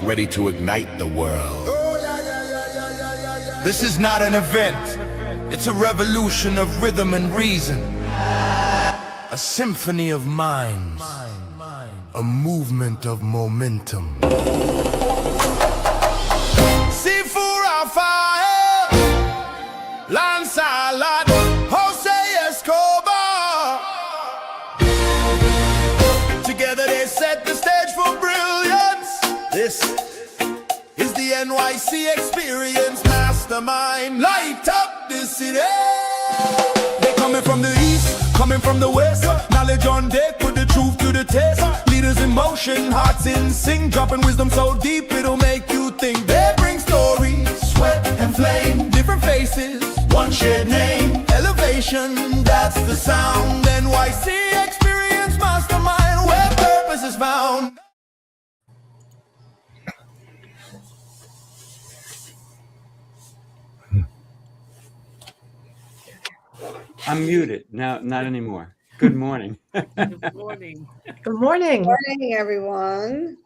ready to ignite the world. This is not an event. It's a revolution of rhythm and reason. A symphony of minds. A movement of momentum. Seafood on fire. Lancelot. Jose Escobar. Together they set the stage for brilliance. This is the NYC Experience Mastermind. Light up the city. They coming from the east, coming from the west. Knowledge on deck, put the truth to the test. Leaders in motion, hearts in sync. Dropping wisdom so deep it'll make you think. They bring stories, sweat and flame. Different faces, one shared name. Elevation, that's the sound. NYC Experience Mastermind, where purpose is found. I'm muted now, not anymore. Good morning. Good morning. Good morning. Good morning, everyone.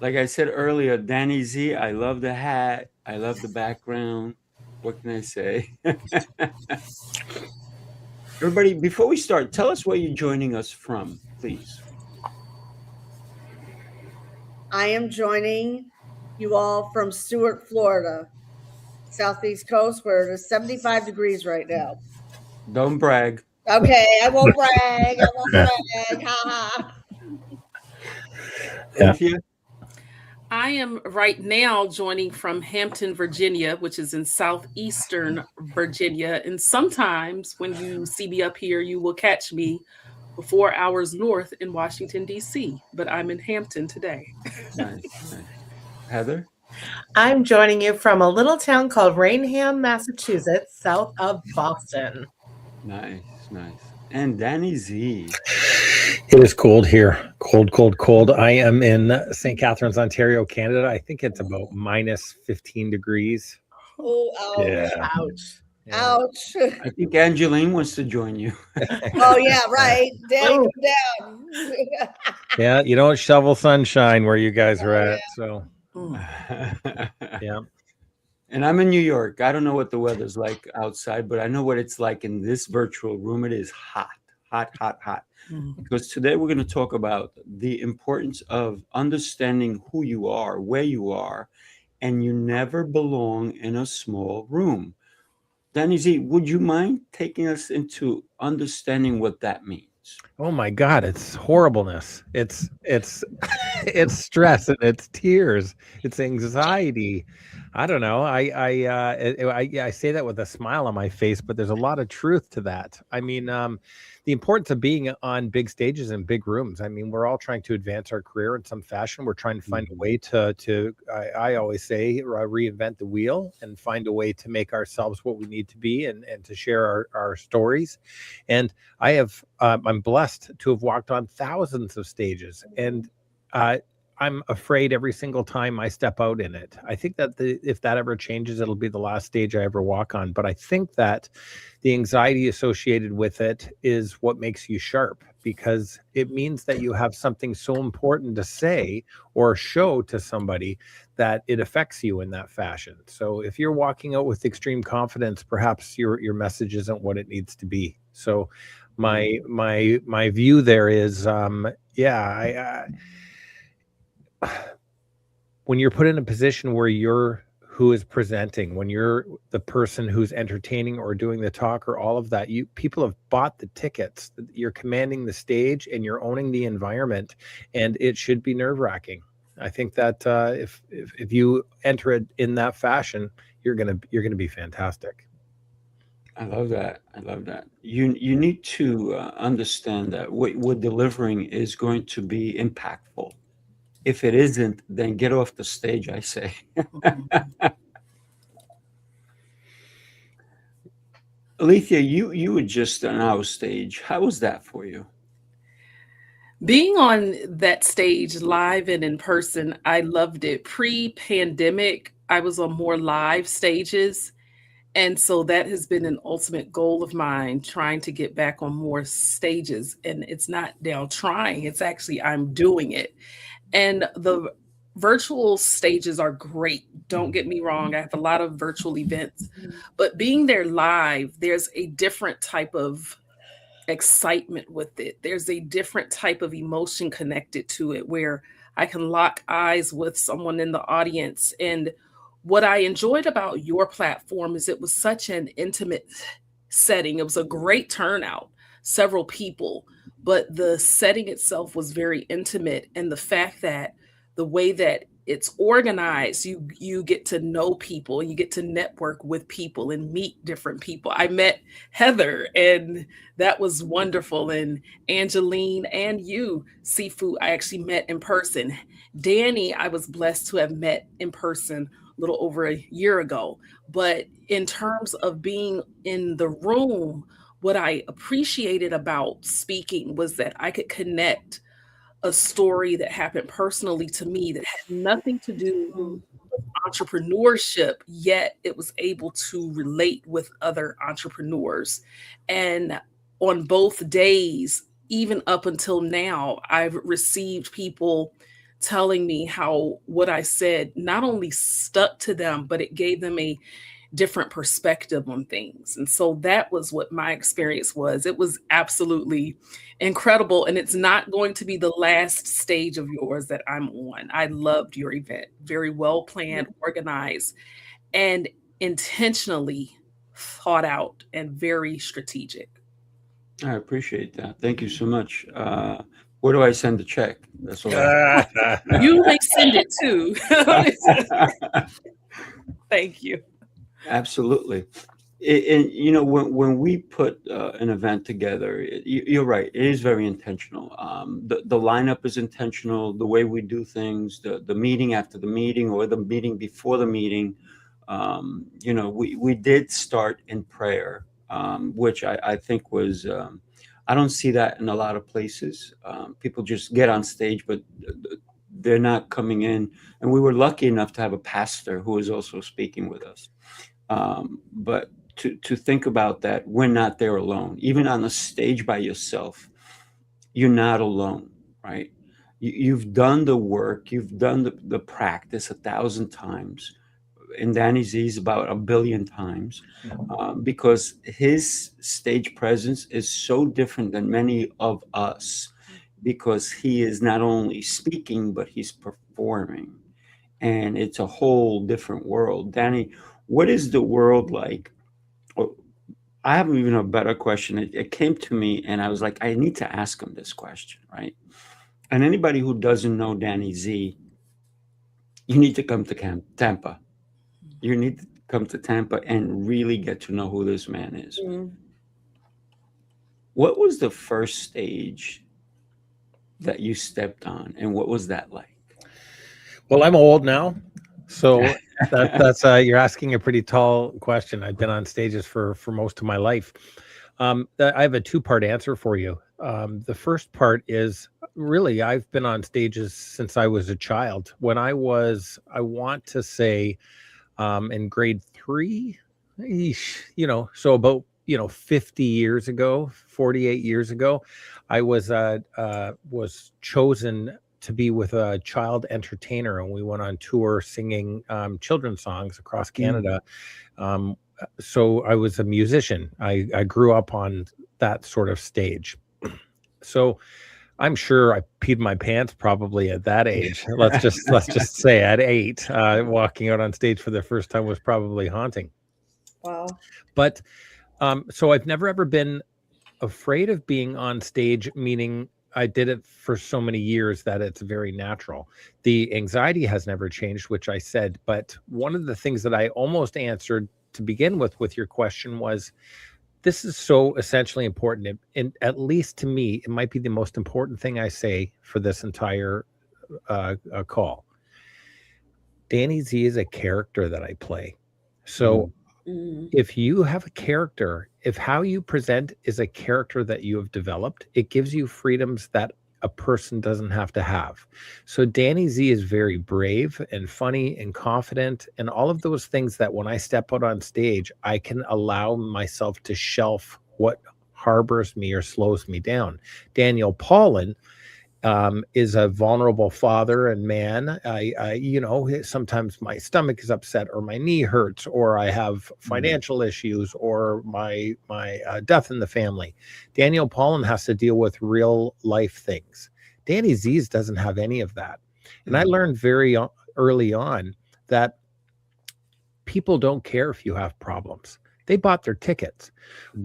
Like I said earlier, Danny Z, I love the hat. I love the background. What can I say? Everybody, before we start, tell us where you're joining us from, please. I am joining you all from Stuart, Florida, Southeast Coast, where it is 75 degrees right now. Don't brag. Okay, I won't brag. I won't brag. Ha ha. Alethea? I am right now joining from Hampton, Virginia, which is in southeastern Virginia. And sometimes when you see me up here, you will catch me 4 hours north in Washington, D.C. But I'm in Hampton today. Nice. Heather? I'm joining you from a little town called Rainham, Massachusetts, south of Boston. Nice. And Danny Z. It is cold here. Cold. I am in St. Catharines, Ontario, Canada. I think it's about minus 15 degrees. Oh, ouch. Yeah. Ouch. Ouch. I think Angeline wants to join you. Oh, yeah, right. Down, down. Yeah, you don't shovel sunshine where you guys are at. So, yeah. And I'm in New York. I don't know what the weather's like outside, but I know what it's like in this virtual room. It is hot. Because today we're going to talk about the importance of understanding who you are, where you are, and you never belong in a small room. Danny Z, would you mind taking us into understanding what that means? Oh my God, it's horribleness. It's stress and it's tears. It's anxiety. I don't know. I say that with a smile on my face, but there's a lot of truth to that. I mean, the importance of being on big stages and big rooms. I mean, we're all trying to advance our career in some fashion. We're trying to find a way I always say, reinvent the wheel and find a way to make ourselves what we need to be and to share our stories. And I'm blessed to have walked on thousands of stages, and I'm afraid every single time I step out in it. I think that if that ever changes, it'll be the last stage I ever walk on. But I think that the anxiety associated with it is what makes you sharp, because it means that you have something so important to say or show to somebody that it affects you in that fashion. So if you're walking out with extreme confidence, perhaps your message isn't what it needs to be. So my view there is, when you're put in a position where you're who is presenting, when you're the person who's entertaining or doing the talk or all of that, people have bought the tickets. You're commanding the stage and you're owning the environment, and it should be nerve-wracking. I think that if you enter it in that fashion, you're gonna be fantastic. I love that. You need to understand that what we're delivering is going to be impactful. If it isn't, then get off the stage, I say. Alethea, you were just on our stage. How was that for you? Being on that stage live and in person, I loved it. Pre-pandemic, I was on more live stages. And so that has been an ultimate goal of mine, trying to get back on more stages. And it's not now trying, it's actually I'm doing it. And the virtual stages are great. Don't get me wrong. I have a lot of virtual events, but being there live, there's a different type of excitement with it. There's a different type of emotion connected to it where I can lock eyes with someone in the audience. And what I enjoyed about your platform is it was such an intimate setting. It was a great turnout, several people, but the setting itself was very intimate. And the fact that the way that it's organized, you get to know people, you get to network with people and meet different people. I met Heather, and that was wonderful. And Angeline and you, Sifu, I actually met in person. Danny, I was blessed to have met in person a little over a year ago. But in terms of being in the room, what I appreciated about speaking was that I could connect a story that happened personally to me that had nothing to do with entrepreneurship, yet it was able to relate with other entrepreneurs. And on both days, even up until now, I've received people telling me how what I said not only stuck to them, but it gave them a different perspective on things. And so that was what my experience was. It was absolutely incredible. And it's not going to be the last stage of yours that I'm on. I loved your event. Very well planned, organized, and intentionally thought out and very strategic. I appreciate that. Thank you so much. Where do I send the check? That's all. You may send it too. Thank you. Absolutely. And you know, when we put an event together, you're right. It is very intentional. The lineup is intentional. The way we do things, the meeting after the meeting or the meeting before the meeting. You know, we did start in prayer, which I think was. I don't see that in a lot of places. People just get on stage, but they're not coming in. And we were lucky enough to have a pastor who was also speaking with us. But to think about that, we're not there alone. Even on the stage by yourself, you're not alone, right? You've done the work, you've done the practice 1,000 times. In Danny Z's about 1 billion times, because his stage presence is so different than many of us, because he is not only speaking, but he's performing. And it's a whole different world. Danny, what is the world like? Oh, I have even a better question. It came to me and I was like, I need to ask him this question, right? And anybody who doesn't know Danny Z, you need to come to Tampa. You need to come to Tampa and really get to know who this man is. What was the first stage that you stepped on, and what was that like? Well, I'm old now, so that's you're asking a pretty tall question. I've been on stages for most of my life. I have a two-part answer for you. The first part is really I've been on stages since I was a child. When I want to say, in grade 3, you know, so about 50 years ago, 48 years ago, I was chosen to be with a child entertainer, and we went on tour singing children's songs across Canada. So I was a musician. I grew up on that sort of stage. So I'm sure I peed my pants probably at that age. Let's just say at 8, walking out on stage for the first time was probably haunting. Wow. But so I've never ever been afraid of being on stage, meaning I did it for so many years that it's very natural. The anxiety has never changed, which I said. But one of the things that I almost answered to begin with your question was, this is so essentially important. And at least to me, it might be the most important thing I say for this entire call. Danny Z is a character that I play. So if you have a character, if how you present is a character that you have developed, it gives you freedoms that a person doesn't have to have. So Danny Z is very brave and funny and confident and all of those things that when I step out on stage, I can allow myself to shelf what harbors me or slows me down. Daniel Paulin is a vulnerable father and man. You know, sometimes my stomach is upset, or my knee hurts, or I have financial issues, or my death in the family. Daniel Pollan has to deal with real life things. Danny Z's doesn't have any of that. And I learned very early on that people don't care if you have problems. They bought their tickets.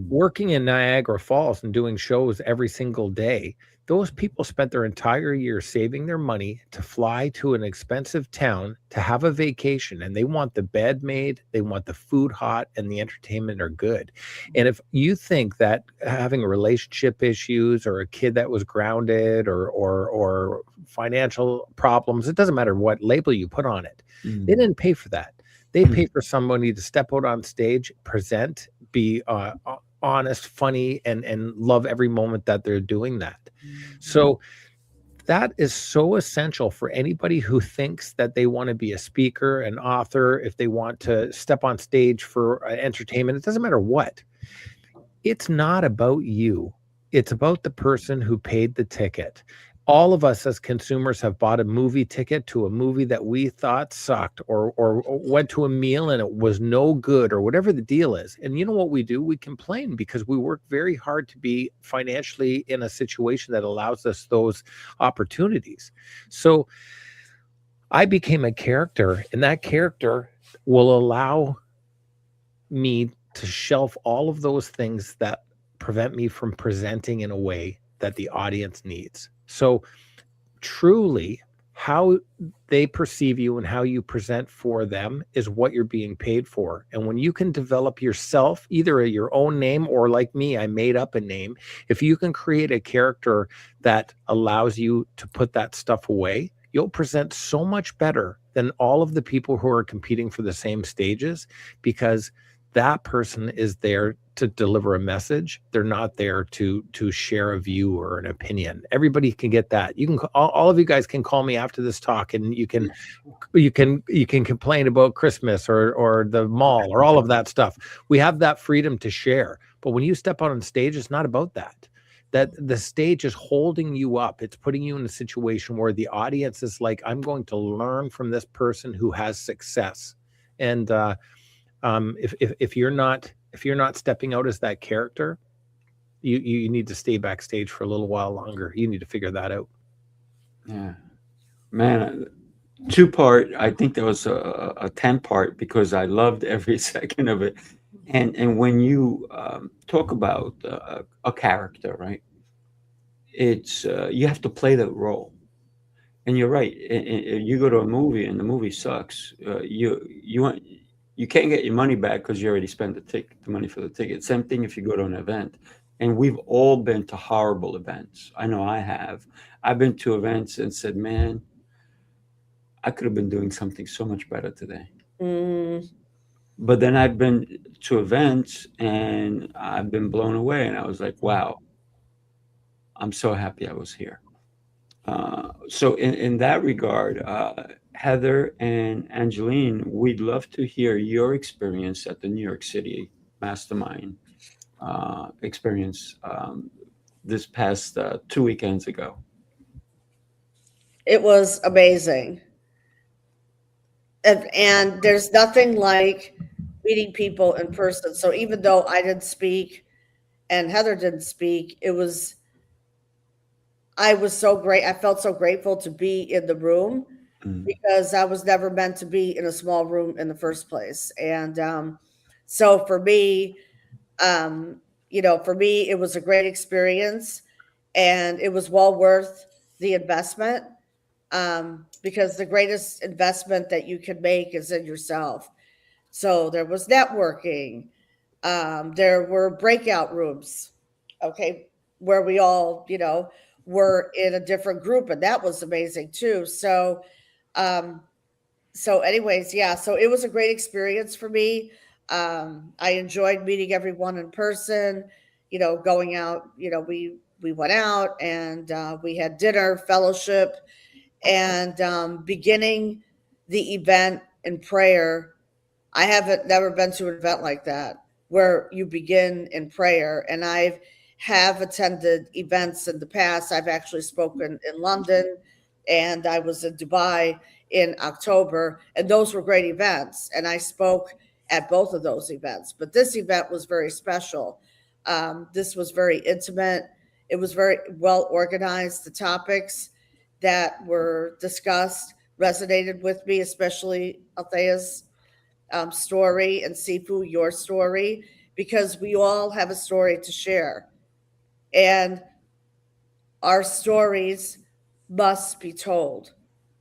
Working in Niagara Falls and doing shows every single day, those people spent their entire year saving their money to fly to an expensive town to have a vacation, and they want the bed made, they want the food hot, and the entertainment are good. And if you think that having relationship issues, or a kid that was grounded, or financial problems, it doesn't matter what label you put on it, they didn't pay for that. They pay for somebody to step out on stage, present, be honest, funny, and love every moment that they're doing that. So that is so essential for anybody who thinks that they want to be a speaker, an author, if they want to step on stage for entertainment. It doesn't matter what. It's not about you. It's about the person who paid the ticket. All of us as consumers have bought a movie ticket to a movie that we thought sucked, or went to a meal and it was no good, or whatever the deal is. And you know what we do? We complain because we work very hard to be financially in a situation that allows us those opportunities. So I became a character, and that character will allow me to shelf all of those things that prevent me from presenting in a way that the audience needs. So truly, how they perceive you and how you present for them is what you're being paid for. And when you can develop yourself, either your own name, or like me, I made up a name. If you can create a character that allows you to put that stuff away, you'll present so much better than all of the people who are competing for the same stages, because that person is there to deliver a message. They're not there to share a view or an opinion. Everybody can get that. You can, all of you guys can call me after this talk, and you can complain about Christmas or the mall or all of that stuff. We have that freedom to share. But when you step out on stage, it's not about that. That the stage is holding you up. It's putting you in a situation where the audience is like, I'm going to learn from this person who has success. And if you're not stepping out as that character, you need to stay backstage for a little while longer. You need to figure that out. Yeah, man, 2-part. I think there was a 10-part, because I loved every second of it. And when you talk about a character, right? It's you have to play that role. And you're right. You go to a movie and the movie sucks. You can't get your money back because you already spent the money for the ticket. Same thing if you go to an event. And we've all been to horrible events. I know I have. I've been to events and said, man, I could have been doing something so much better today. But then I've been to events and I've been blown away. And I was like, wow, I'm so happy I was here. So in that regard, Heather and Angeline, we'd love to hear your experience at the New York City Mastermind experience this past 2 weekends ago. It was amazing. And there's nothing like meeting people in person. So even though I didn't speak and Heather didn't speak, I was so great. I felt so grateful to be in the room, because I was never meant to be in a small room in the first place. And so for me, it was a great experience, and it was well worth the investment, because the greatest investment that you can make is in yourself. So there was networking. There were breakout rooms, okay, where we all, were in a different group, and that was amazing too. So, anyways, yeah, so it was a great experience for me. I enjoyed meeting everyone in person, going out, we went out and we had dinner, fellowship, and beginning the event in prayer. I haven't never been to an event like that where you begin in prayer, and I've have attended events in the past. I've actually spoken in London, and I was in Dubai in October, and those were great events. And I spoke at both of those events. But this event was very special. This was very intimate. It was very well organized. The topics that were discussed resonated with me, especially Althea's story, and Sifu, your story, because we all have a story to share. And our stories must be told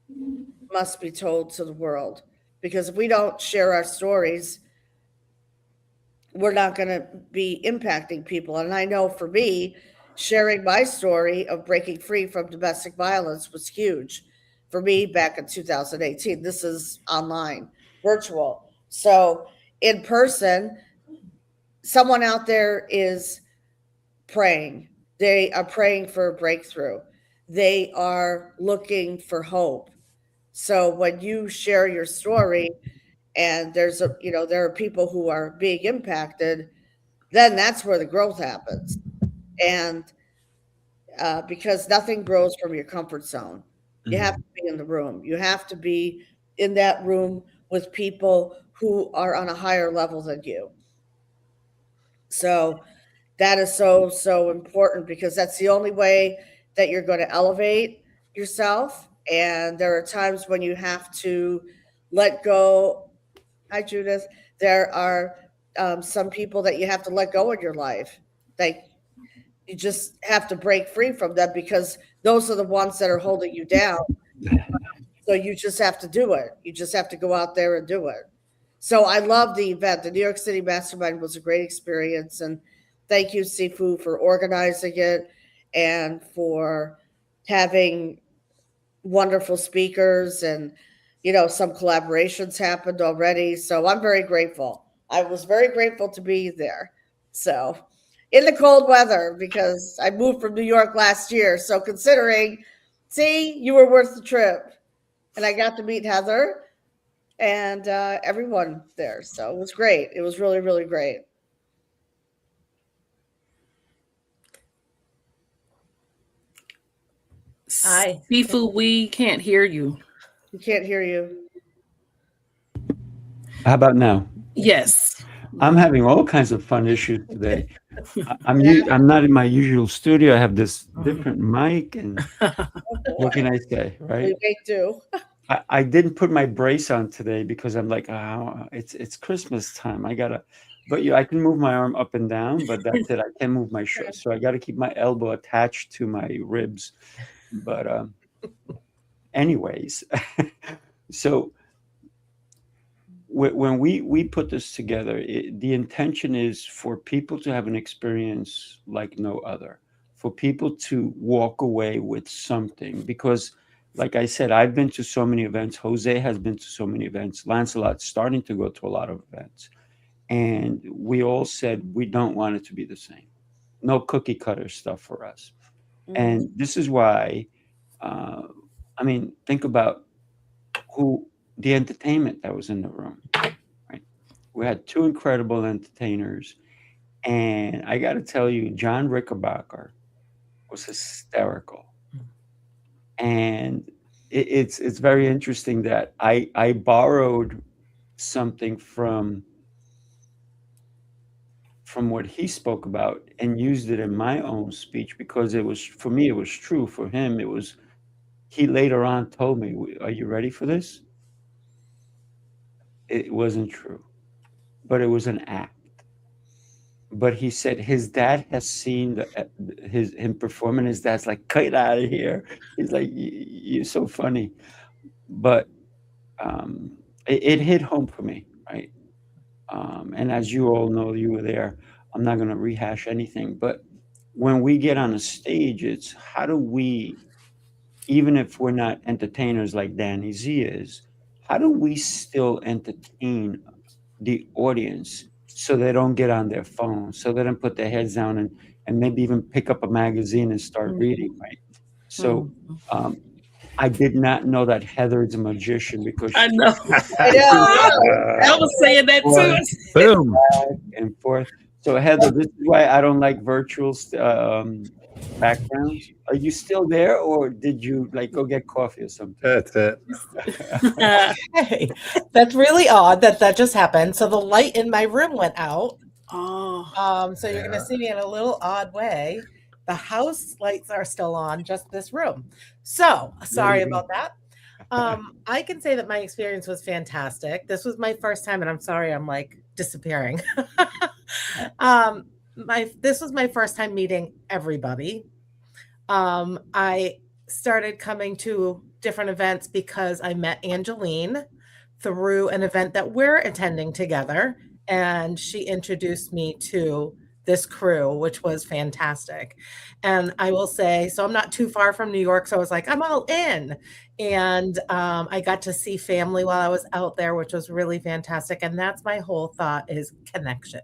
to the world. Because if we don't share our stories, we're not going to be impacting people. And I know for me, sharing my story of breaking free from domestic violence was huge for me back in 2018. This is online, virtual. So in person, someone out there is praying. They are praying for a breakthrough. They are looking for hope. So when you share your story and there are people who are being impacted, then that's where the growth happens. And because nothing grows from your comfort zone. You have to be in the room. You have to be in that room with people who are on a higher level than you. So that is so important, because that's the only way that you're going to elevate yourself. And there are times when you have to let go. Hi, Judith. There are some people that you have to let go in your life. Like, you just have to break free from them, because those are the ones that are holding you down. So you just have to do it. You just have to go out there and do it. So I love the event. The New York City Mastermind was a great experience. And thank you, Sifu, for organizing it and for having wonderful speakers. And, some collaborations happened already. So I'm very grateful. I was very grateful to be there. So in the cold weather, because I moved from New York last year. So considering, you were worth the trip. And I got to meet Heather and everyone there. So it was great. It was really, really great. Hi. Sifu, we can't hear you. We can't hear you. How about now? Yes. I'm having all kinds of fun issues today. I'm not in my usual studio. I have this different mic, and what can I say, right? We do. I didn't put my brace on today because I'm like, it's Christmas time. I can move my arm up and down, but that's it. I can't move my shoulder, so I got to keep my elbow attached to my ribs. But anyways, so when we put this together, the intention is for people to have an experience like no other, for people to walk away with something. Because, like I said, I've been to so many events. Jose has been to so many events. Lancelot's starting to go to a lot of events. And we all said we don't want it to be the same. No cookie cutter stuff for us. And this is why, think about the entertainment that was in the room, right? We had two incredible entertainers. And I got to tell you, John Rickenbacker was hysterical. And it's very interesting that I borrowed something from what he spoke about and used it in my own speech, because for me it was true. For him, he later on told me, "Are you ready for this?" It wasn't true, but it was an act. But he said his dad has seen him perform, and his dad's like, "Get out of here." He's like, "You're so funny." But it hit home for me, right? And as you all know, you were there. I'm not going to rehash anything. But when we get on a stage, it's how do we, even if we're not entertainers like Danny Z is, how do we still entertain the audience so they don't get on their phone, so they don't put their heads down and maybe even pick up a magazine and start reading, right? So I did not know that Heather's a magician, because I know. I know. I was saying that too. Boom. back and forth. So Heather, this is why I don't like virtual backgrounds. Are you still there, or did you like go get coffee or something? That's it. Hey, that's really odd that that just happened. So the light in my room went out. Oh, So you're going Yeah. to see me in a little odd way. The house lights are still on, just this room. So sorry about that. I can say that my experience was fantastic. This was my first time, and I'm sorry I'm like disappearing. This was my first time meeting everybody. I started coming to different events because I met Angeline through an event that we're attending together, and she introduced me to this crew, which was fantastic. And I will say, so I'm not too far from New York, so I was like, I'm all in. And I got to see family while I was out there, which was really fantastic. And that's my whole thought is connection.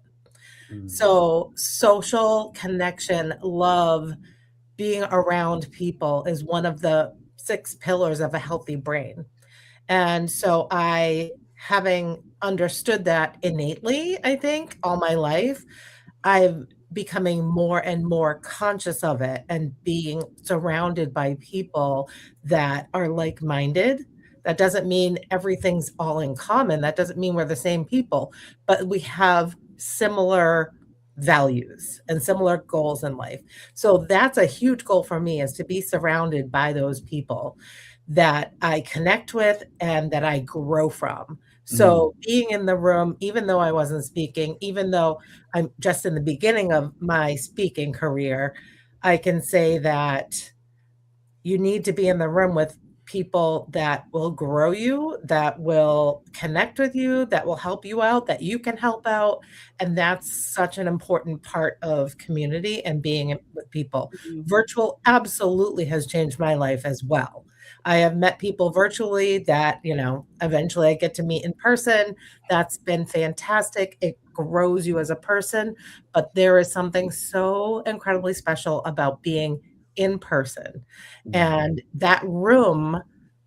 So social connection, love, being around people is one of the 6 pillars of a healthy brain. And so having understood that innately, I think, all my life, I'm becoming more and more conscious of it and being surrounded by people that are like-minded. That doesn't mean everything's all in common. That doesn't mean we're the same people, but we have similar values and similar goals in life. So that's a huge goal for me is to be surrounded by those people that I connect with and that I grow from. So being in the room, even though I wasn't speaking, even though I'm just in the beginning of my speaking career, I can say that you need to be in the room with people that will grow you, that will connect with you, that will help you out, that you can help out. And that's such an important part of community and being with people. Virtual absolutely has changed my life as well. I have met people virtually that, eventually I get to meet in person. That's been fantastic. It grows you as a person, but there is something so incredibly special about being in person. And that room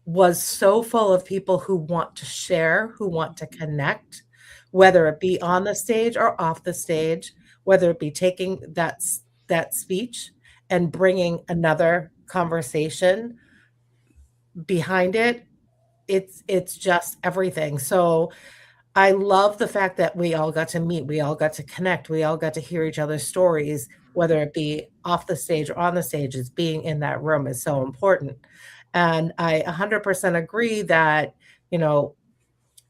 was so full of people who want to share, who want to connect, whether it be on the stage or off the stage, whether it be taking that speech and bringing another conversation behind it. It's just everything. So I love the fact that we all got to meet, we all got to connect, we all got to hear each other's stories, whether it be off the stage or on the stage, is being in that room is so important. And I 100% agree that,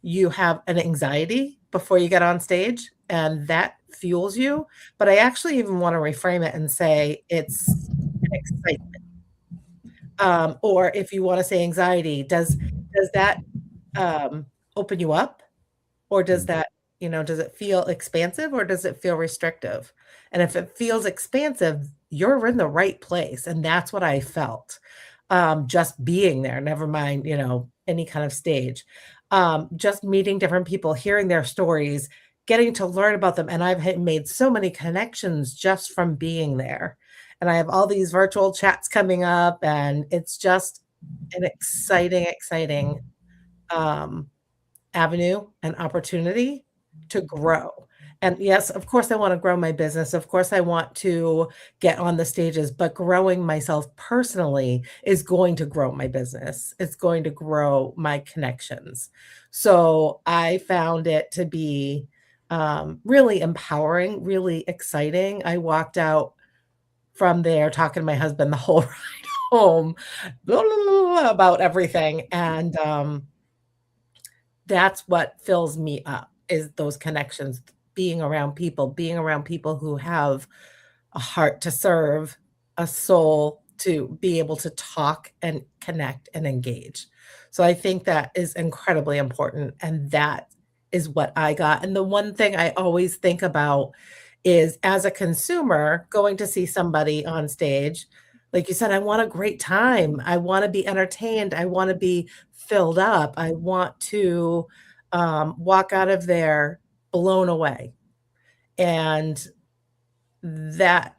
you have an anxiety before you get on stage and that fuels you. But I actually even want to reframe it and say it's an excitement. Or if you want to say anxiety, does that open you up? Or does that, does it feel expansive or does it feel restrictive? And if it feels expansive, you're in the right place. And that's what I felt. Just being there, never mind, any kind of stage. Just meeting different people, hearing their stories, getting to learn about them. And I've made so many connections just from being there. And I have all these virtual chats coming up, and it's just an exciting um, avenue and opportunity to grow. And yes, of course, I want to grow my business. Of course, I want to get on the stages, but growing myself personally is going to grow my business. It's going to grow my connections. So I found it to be really empowering, really exciting. I walked out from there talking to my husband the whole ride home about everything. And that's what fills me up is those connections, being around people who have a heart to serve, a soul to be able to talk and connect and engage. So I think that is incredibly important. And that is what I got. And the one thing I always think about is as a consumer going to see somebody on stage, like you said, I want a great time. I want to be entertained. I want to be filled up. I want to walk out of there blown away. And that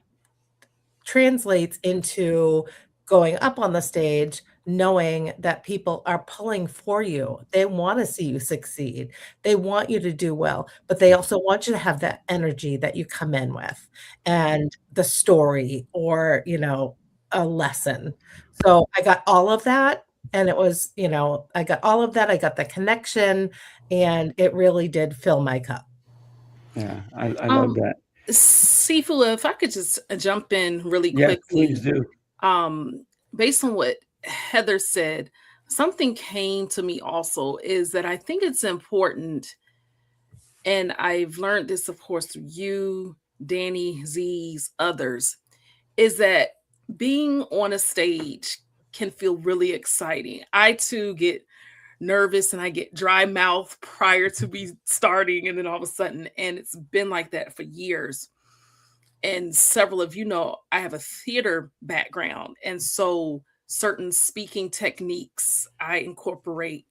translates into going up on the stage, knowing that people are pulling for you. They want to see you succeed. They want you to do well, but they also want you to have that energy that you come in with and the story or, a lesson. So I got all of that. And it was, I got all of that. I got the connection, and it really did fill my cup. Yeah, I love that. Sifu, if I could just jump in really Yeah, quickly. please do. Based on what Heather said, something came to me also is that I think it's important, and I've learned this, of course, through you, Danny, Z's, others, is that being on a stage can feel really exciting. I too get nervous and I get dry mouth prior to me starting, and then all of a sudden, and it's been like that for years. And several of you know I have a theater background, and so certain speaking techniques I incorporate.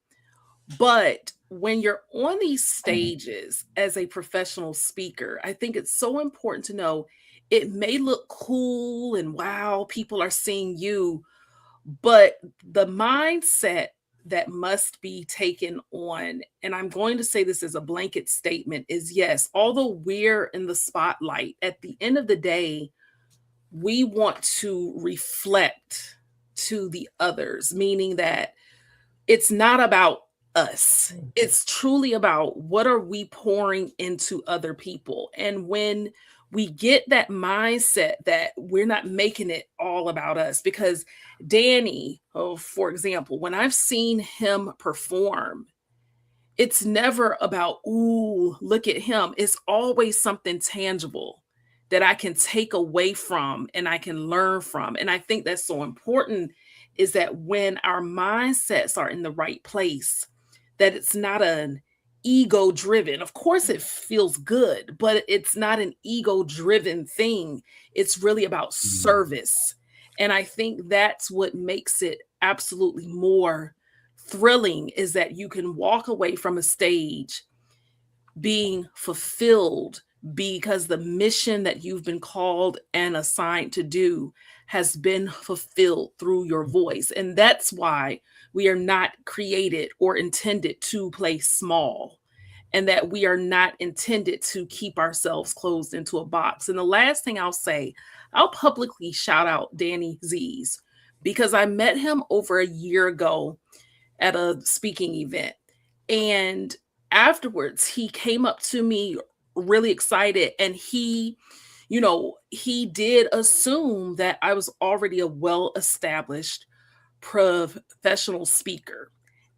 But when you're on these stages as a professional speaker, I think it's so important to know it may look cool and wow, people are seeing you, but the mindset that must be taken on, and I'm going to say this as a blanket statement, is yes, although we're in the spotlight, at the end of the day, we want to reflect to the others, meaning that it's not about us. It's truly about what are we pouring into other people. And when we get that mindset that we're not making it all about us, because Danny, for example, when I've seen him perform, it's never about, ooh, look at him. It's always something tangible that I can take away from and I can learn from. And I think that's so important, is that when our mindsets are in the right place, that it's not an ego driven. Of course, it feels good, but it's not an ego driven thing. It's really about service. And I think that's what makes it absolutely more thrilling, is that you can walk away from a stage being fulfilled because the mission that you've been called and assigned to do has been fulfilled through your voice. And that's why we are not created or intended to play small, and that we are not intended to keep ourselves closed into a box. And the last thing I'll say, I'll publicly shout out Danny Z's, because I met him over a year ago at a speaking event. And afterwards, he came up to me really excited, and he did assume that I was already a well-established professional speaker.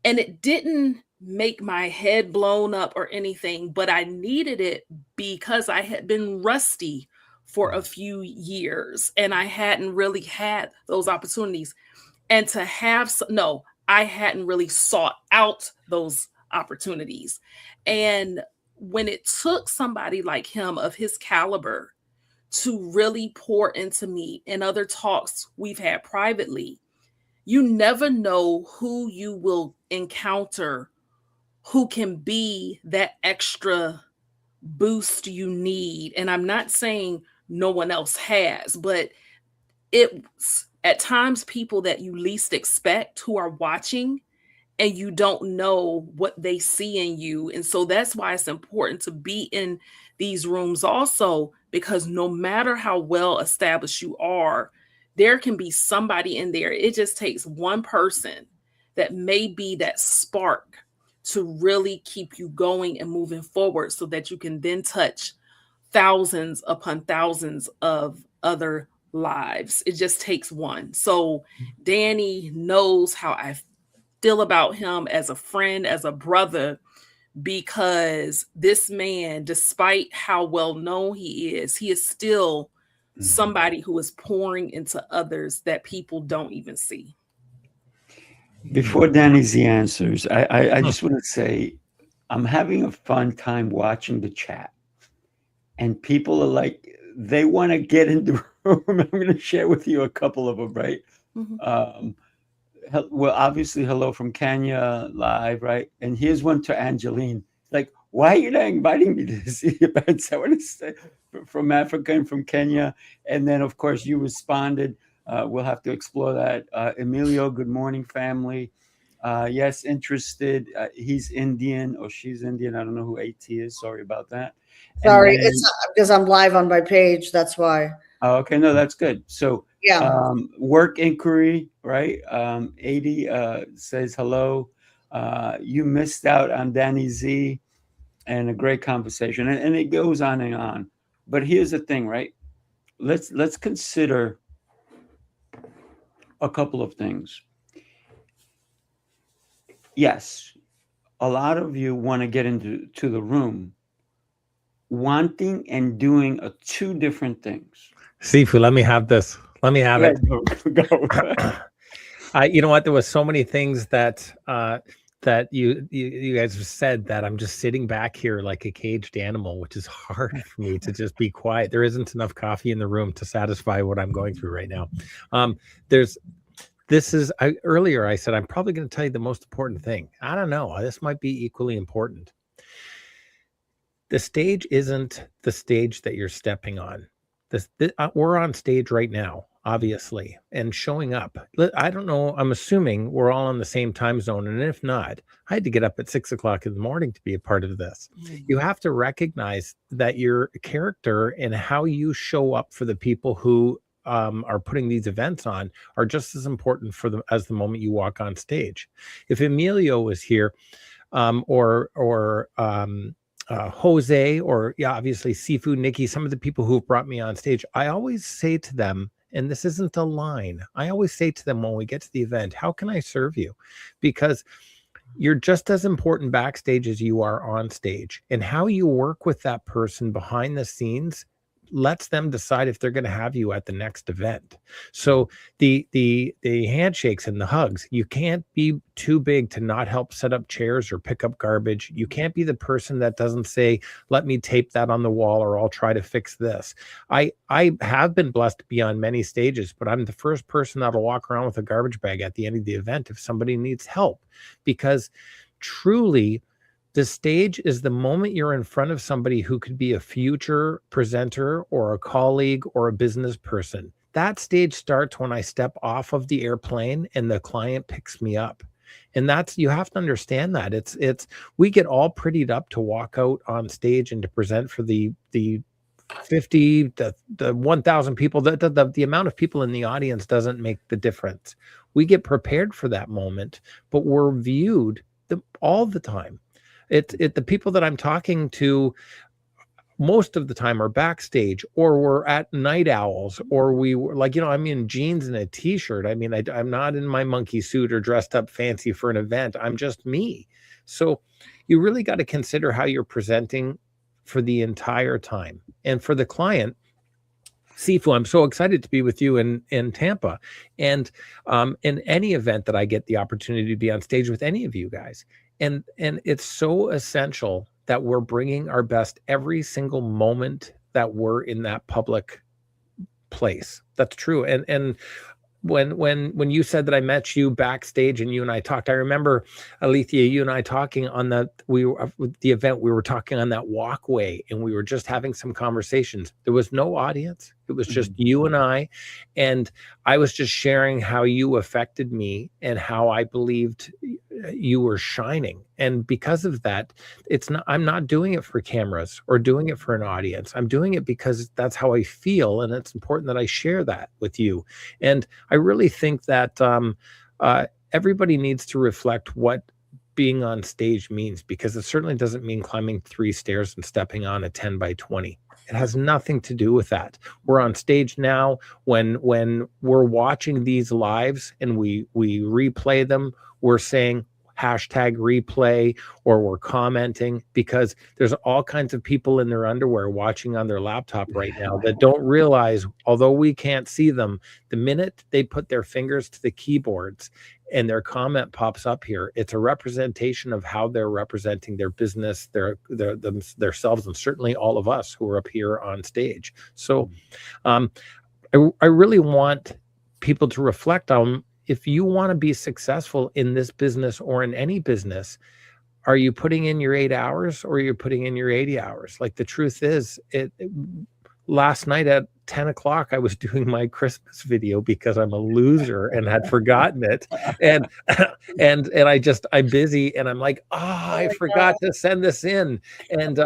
And it didn't make my head blown up or anything, but I needed it because I had been rusty for a few years and I hadn't really had those opportunities. And to have, no, I hadn't really sought out those opportunities. And when it took somebody like him of his caliber to really pour into me in other talks we've had privately, you never know who you will encounter who can be that extra boost you need. And I'm not saying no one else has, but it's at times people that you least expect who are watching, and you don't know what they see in you. And so that's why it's important to be in these rooms also, because no matter how well established you are, there can be somebody in there. It just takes one person that may be that spark to really keep you going and moving forward, so that you can then touch thousands upon thousands of other lives. It just takes one. So Danny knows how I feel about him as a friend, as a brother, because this man, despite how well known he is still somebody who is pouring into others that people don't even see. Before Danny Z answers, I just want to say I'm having a fun time watching the chat. And people are like, they want to get in the room. I'm going to share with you a couple of them, right? Mm-hmm. Well, obviously, hello from Kenya live, right? And here's one to Angeline. Like, why are you not inviting me to these events? I want to say from Africa and from Kenya. And then, of course, you responded. We'll have to explore that. Emilio, good morning, family. Yes, interested. He's Indian or she's Indian. I don't know who AT is. Sorry about that. Sorry, Then, it's because I'm live on my page. That's why. oh, okay, no, that's good. So Yeah. work inquiry, right? 80 says hello. You missed out on Danny Z and a great conversation. And it goes on and on. But here's the thing, right? Let's consider a couple of things. Yes, a lot of you want to get into the room. Wanting and doing are two different things. Sifu, let me have this. Let me have it. Go. You know what? There was so many things that that you guys have said that I'm just sitting back here like a caged animal, which is hard for me to just be quiet. There isn't enough coffee in the room to satisfy what I'm going through right now. Earlier I said I'm probably going to tell you the most important thing. I don't know. This might be equally important. The stage isn't the stage that you're stepping on. We're on stage right now, obviously, and showing up. I don't know. I'm assuming we're all on the same time zone. And if not, I had to get up at 6 o'clock in the morning to be a part of this. You have to recognize that your character and how you show up for the people who are putting these events on are just as important for them as the moment you walk on stage. If Emilio was here, Jose, or obviously Sifu, Nikki, some of the people who've brought me on stage, I always say to them, and this isn't a line, I always say to them when we get to the event, how can I serve you? Because you're just as important backstage as you are on stage, and how you work with that person behind the scenes lets them decide if they're going to have you at the next event. So the handshakes and the hugs, you can't be too big to not help set up chairs or pick up garbage. You can't be the person that doesn't say, let me tape that on the wall, or I'll try to fix this. I have been blessed to be on many stages, but I'm the first person that'll walk around with a garbage bag at the end of the event if somebody needs help, because truly, the stage is the moment you're in front of somebody who could be a future presenter or a colleague or a business person. That stage starts when I step off of the airplane and the client picks me up. And you have to understand that we get all prettied up to walk out on stage and to present for the 50, the 1,000 people. The amount of people in the audience doesn't make the difference. We get prepared for that moment, but we're viewed all the time. The people that I'm talking to most of the time are backstage, or we're at night owls, or we were like, I'm in jeans and a t-shirt. I mean, I'm not in my monkey suit or dressed up fancy for an event. I'm just me. So you really got to consider how you're presenting for the entire time. And for the client, Sifu, I'm so excited to be with you in Tampa. And in any event that I get the opportunity to be on stage with any of you guys. And it's so essential that we're bringing our best every single moment that we're in that public place. That's true. And when you said that I met you backstage and you and I talked, I remember, Alethea, you and I talking on the event, we were talking on that walkway and we were just having some conversations. There was no audience. It was just you and I was just sharing how you affected me and how I believed you were shining. And because of that, I'm not doing it for cameras or doing it for an audience. I'm doing it because that's how I feel. And it's important that I share that with you. And I really think that everybody needs to reflect what being on stage means, because it certainly doesn't mean climbing 3 stairs and stepping on a 10 by 20. It has nothing to do with that. We're on stage now. When we're watching these lives and we replay them, we're saying #replay, or we're commenting, because there's all kinds of people in their underwear watching on their laptop right now that don't realize, although we can't see them, the minute they put their fingers to the keyboards and their comment pops up here, it's a representation of how they're representing their business, themselves, and certainly all of us who are up here on stage. So I really want people to reflect on, if you want to be successful in this business or in any business, are you putting in your 8 hours or are you putting in your 80 hours? Like, the truth is, last night at 10 o'clock, I was doing my Christmas video because I'm a loser and had forgotten it. And I'm busy and I'm like, I forgot to send this in. And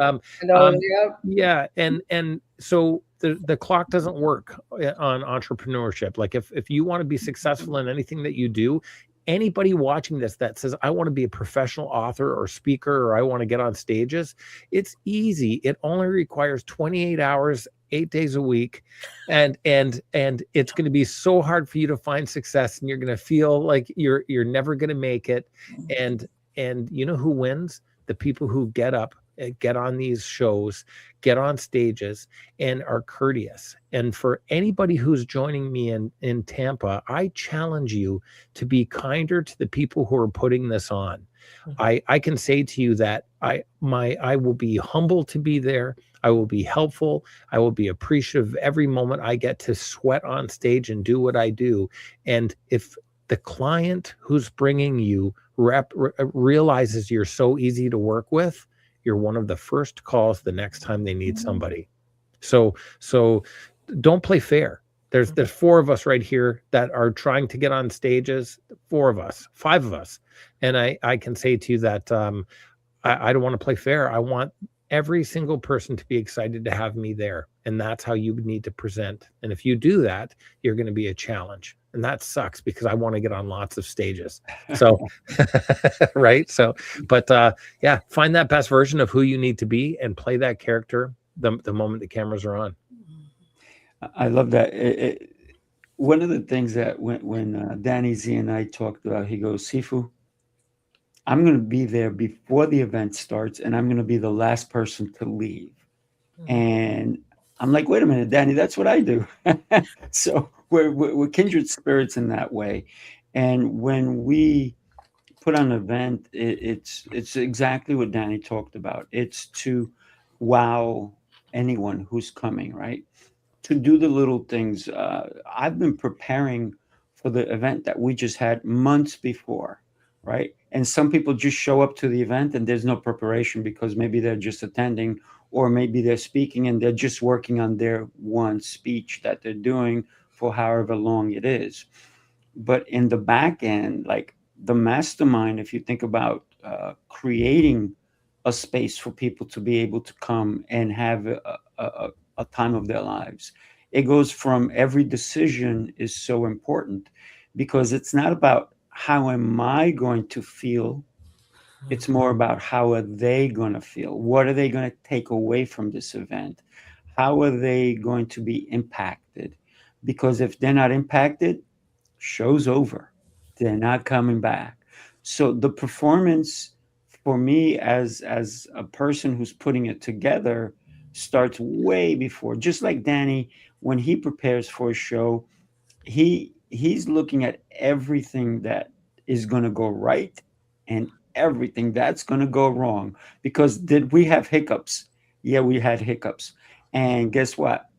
yeah, and so the clock doesn't work on entrepreneurship. Like if you want to be successful in anything that you do, anybody watching this that says, I want to be a professional author or speaker, or I want to get on stages, it's easy. It only requires 28 hours, 8 days a week. And it's going to be so hard for you to find success, and you're going to feel like you're never going to make it. And you know who wins? The people who get up, get on these shows, get on stages, and are courteous. And for anybody who's joining me in Tampa, I challenge you to be kinder to the people who are putting this on. I can say to you that I will be humble to be there. I will be helpful. I will be appreciative of every moment I get to sweat on stage and do what I do. And if the client who's bringing you realizes you're so easy to work with, you're one of the first calls the next time they need somebody. So don't play fair. There's 4 of us right here that are trying to get on stages, 4 of us, 5 of us. And I can say to you that I don't want to play fair. I want every single person to be excited to have me there. And that's how you need to present. And if you do that, you're going to be a challenge. And that sucks because I want to get on lots of stages. So, right. So, but yeah, find that best version of who you need to be and play that character the moment the cameras are on. I love that. One of the things that when Danny Z and I talked about, he goes, Sifu, I'm going to be there before the event starts, and I'm going to be the last person to leave. And I'm like, wait a minute, Danny, that's what I do. So we're kindred spirits in that way. And when we put on an event, it's exactly what Danny talked about. It's to wow anyone who's coming, right? To do the little things. I've been preparing for the event that we just had months before, right? And some people just show up to the event and there's no preparation because maybe they're just attending, or maybe they're speaking and they're just working on their one speech that they're doing for however long it is. But in the back end, like the mastermind, if you think about creating a space for people to be able to come and have a time of their lives, it goes from every decision is so important because it's not about how am I going to feel. It's more about how are they going to feel? What are they going to take away from this event? How are they going to be impacted? Because if they're not impacted, show's over. They're not coming back. So the performance for me as a person who's putting it together starts way before. Just like Danny, when he prepares for a show, he's looking at everything that is going to go right and everything that's going to go wrong. Because did we have hiccups? Yeah, we had hiccups. And guess what?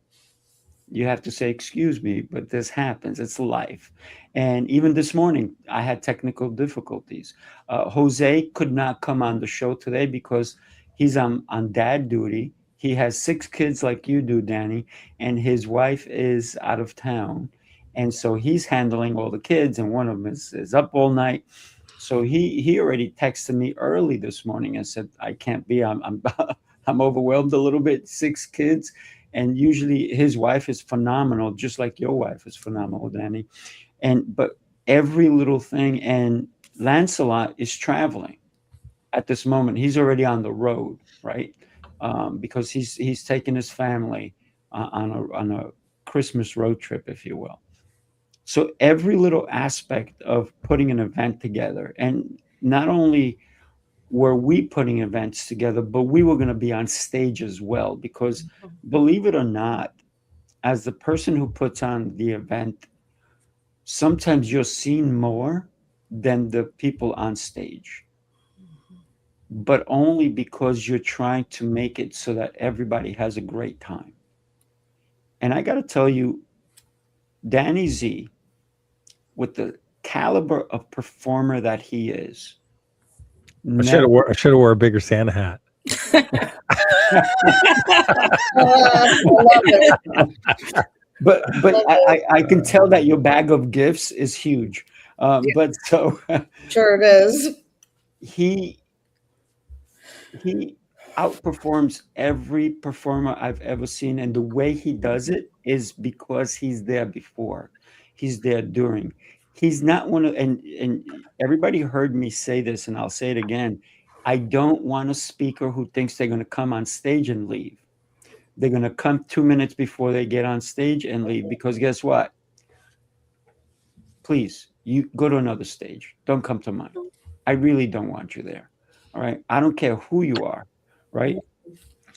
You have to say, excuse me, but this happens. It's life. And even this morning, I had technical difficulties. Jose could not come on the show today because he's on dad duty. He has 6 kids like you do, Danny, and his wife is out of town. And so he's handling all the kids, and one of them is up all night. So he already texted me early this morning and said, I can't be, I'm overwhelmed a little bit, 6 kids. And usually his wife is phenomenal, just like your wife is phenomenal, Danny. But every little thing, and Lancelot is traveling at this moment. He's already on the road, right? Because he's taking his family on a Christmas road trip, if you will. So every little aspect of putting an event together, and not only were we putting events together, but we were going to be on stage as well, because believe it or not, as the person who puts on the event, sometimes you're seen more than the people on stage, but only because you're trying to make it so that everybody has a great time. And I got to tell you, Danny Z, with the caliber of performer that he is, I should have wore a bigger Santa hat. I love it. But I can tell that your bag of gifts is huge. But so Sure it is. he outperforms every performer I've ever seen, and the way he does it is because he's there before, he's there during. He's not one of, and everybody heard me say this, and I'll say it again. I don't want a speaker who thinks they're going to come on stage and leave. They're going to come 2 minutes before they get on stage and leave, because guess what? Please, you go to another stage. Don't come to mine. I really don't want you there. All right. I don't care who you are. Right.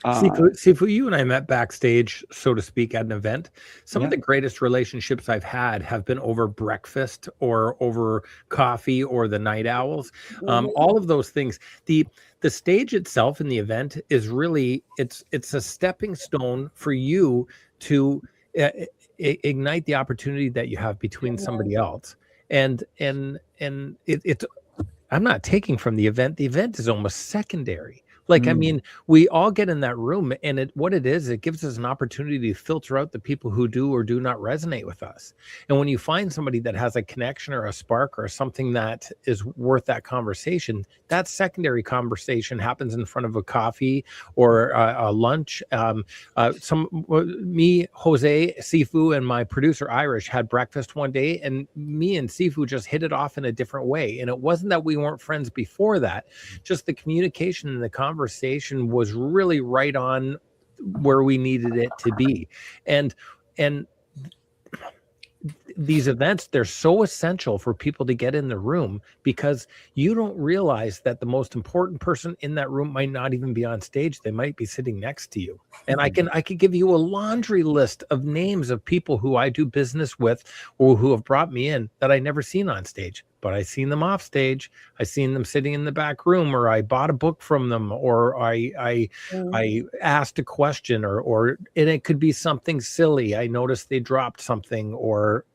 Sifu, you and I met backstage, so to speak, at an event. Some of Yeah. the greatest relationships I've had have been over breakfast or over coffee or the night owls. All of those things. The stage itself in the event is really, it's a stepping stone for you to ignite the opportunity that you have between somebody else. And it's, I'm not taking from the event. The event is almost secondary. Like, I mean, we all get in that room, and what it is, it gives us an opportunity to filter out the people who do or do not resonate with us. And when you find somebody that has a connection or a spark or something that is worth that conversation, that secondary conversation happens in front of a coffee or a lunch. Me, Jose, Sifu, and my producer Irish had breakfast one day, and me and Sifu just hit it off in a different way. And it wasn't that we weren't friends before that, just the communication and the conversation was really right on where we needed it to be. And these events, they're so essential for people to get in the room, because you don't realize that the most important person in that room might not even be on stage. They might be sitting next to you. And I could give you a laundry list of names of people who I do business with or who have brought me in that I never seen on stage, but I seen them off stage. I seen them sitting in the back room, or I bought a book from them, or I asked a question, or and it could be something silly. I noticed they dropped something, or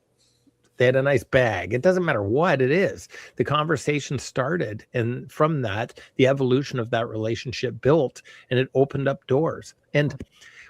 they had a nice bag. It doesn't matter what it is. The conversation started, and from that, the evolution of that relationship built, and it opened up doors. And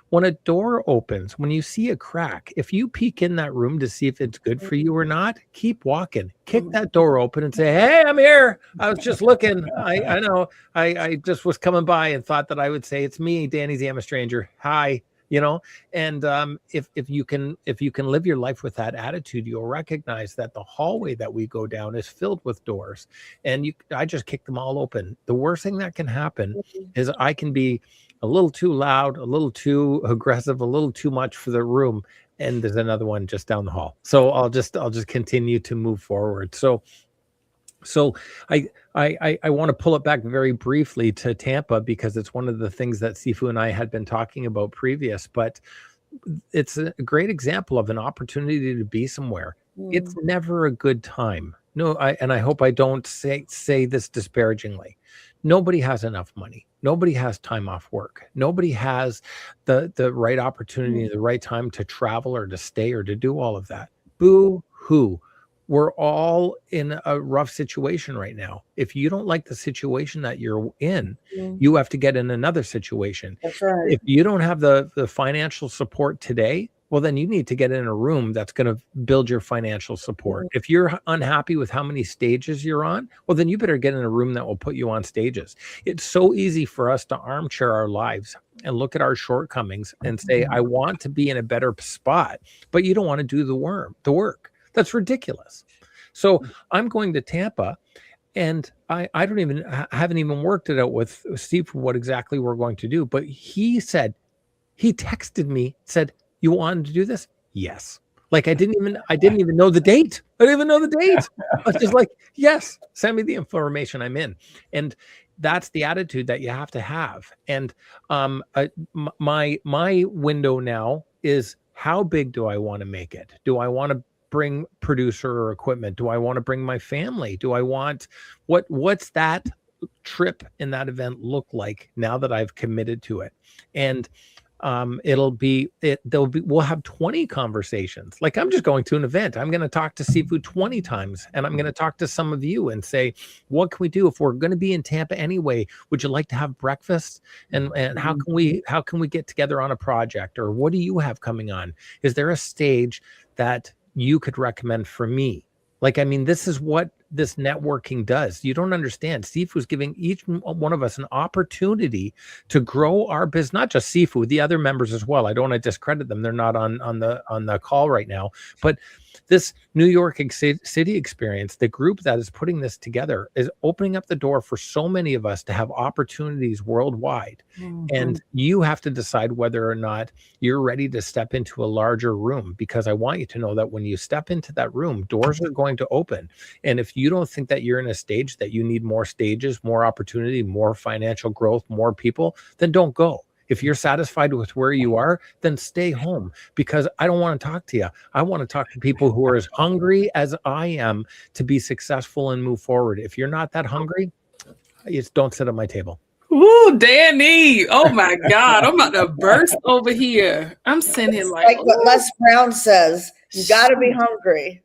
when a door opens, when you see a crack, if you peek in that room to see if it's good for you or not, keep walking. Kick that door open and say, "Hey, I'm here. I was just looking. I know. I just was coming by and thought that I would say, it's me, Danny Z. I'm a stranger. Hi." You know, and if you can live your life with that attitude, you'll recognize that the hallway that we go down is filled with doors, and I just kick them all open. The worst thing that can happen is I can be a little too loud, a little too aggressive, a little too much for the room, and there's another one just down the hall. So I'll just continue to move forward. So I want to pull it back very briefly to Tampa, because it's one of the things that Sifu and I had been talking about previous, but it's a great example of an opportunity to be somewhere. It's never a good time. No, I hope I don't say this disparagingly. Nobody has enough money. Nobody has time off work. Nobody has the right opportunity, the right time to travel or to stay or to do all of that. Boo hoo. We're all in a rough situation right now. If you don't like the situation that you're in, you have to get in another situation. That's right. If you don't have the financial support today, well, then you need to get in a room that's going to build your financial support. If you're unhappy with how many stages you're on, well, then you better get in a room that will put you on stages. It's so easy for us to armchair our lives and look at our shortcomings and say, I want to be in a better spot, but you don't want to do the work. That's ridiculous. So I'm going to Tampa, and I haven't even worked it out with Steve for what exactly we're going to do. But he texted me, said, "You wanted to do this?" Yes. Like I didn't even know the date. I didn't even know the date. I was just like, yes, send me the information. I'm in. And that's the attitude that you have to have. And my window now is, how big do I want to make it? Do I want to bring producer or equipment? Do I want to bring my family? Do I want what's that trip in that event look like now that I've committed to it? And we'll have 20 conversations. Like, I'm just going to an event. I'm going to talk to Seafood 20 times, and I'm going to talk to some of you and say, what can we do if we're going to be in Tampa anyway? Would you like to have breakfast? And how can we get together on a project? Or what do you have coming on? Is there a stage that you could recommend for me? Like, I mean, this is what this networking does. You don't understand. Sifu's giving each one of us an opportunity to grow our business, not just Sifu, the other members as well. I don't want to discredit them. They're not on the call right now, but this New York City experience, the group that is putting this together, is opening up the door for so many of us to have opportunities worldwide. And you have to decide whether or not you're ready to step into a larger room, because I want you to know that when you step into that room, doors are going to open. And if you don't think that you're in a stage that you need more stages, more opportunity, more financial growth, more people, then don't go. If you're satisfied with where you are, then stay home, because I don't want to talk to you. I want to talk to people who are as hungry as I am to be successful and move forward. If you're not that hungry, don't sit at my table. Ooh, Danny. Oh my God. I'm about to burst over here. I'm sitting here like what Les Brown says, you got to be hungry.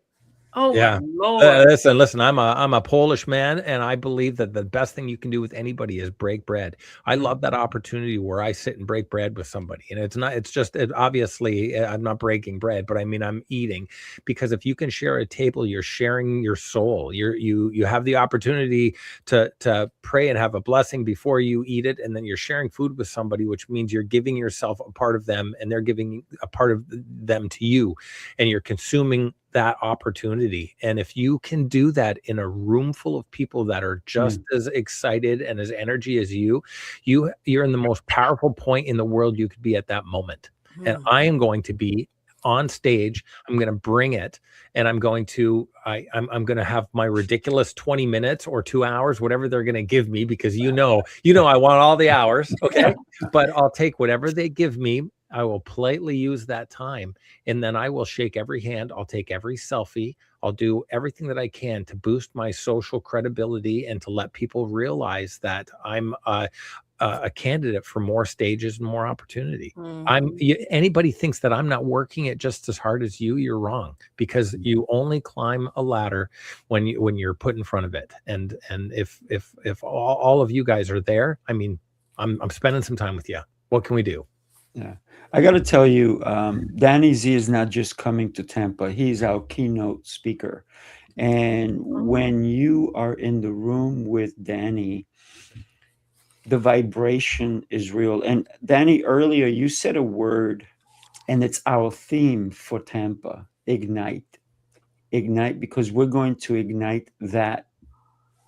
Oh yeah. my Lord. Listen, I'm a Polish man, and I believe that the best thing you can do with anybody is break bread. I love that opportunity where I sit and break bread with somebody. And obviously I'm not breaking bread, but I mean, I'm eating, because if you can share a table, you're sharing your soul. You have the opportunity to pray and have a blessing before you eat it. And then you're sharing food with somebody, which means you're giving yourself a part of them, and they're giving a part of them to you, and you're consuming that opportunity. And if you can do that in a room full of people that are just as excited and as energy as you're in the most powerful point in the world you could be at that moment. And I am going to be on stage. I'm going to bring it, and I'm going to have my ridiculous 20 minutes or 2 hours, whatever they're going to give me, because I want all the hours. Okay. But I'll take whatever they give me. I will politely use that time, and then I will shake every hand. I'll take every selfie. I'll do everything that I can to boost my social credibility and to let people realize that I'm a candidate for more stages and more opportunity. Anybody thinks that I'm not working it just as hard as you, you're wrong, because you only climb a ladder when you're put in front of it. And if all of you guys are there, I mean, I'm spending some time with you. What can we do? Yeah, I got to tell you, Danny Z is not just coming to Tampa. He's our keynote speaker. And when you are in the room with Danny, the vibration is real. And Danny, earlier you said a word, and it's our theme for Tampa: ignite. Ignite, because we're going to ignite that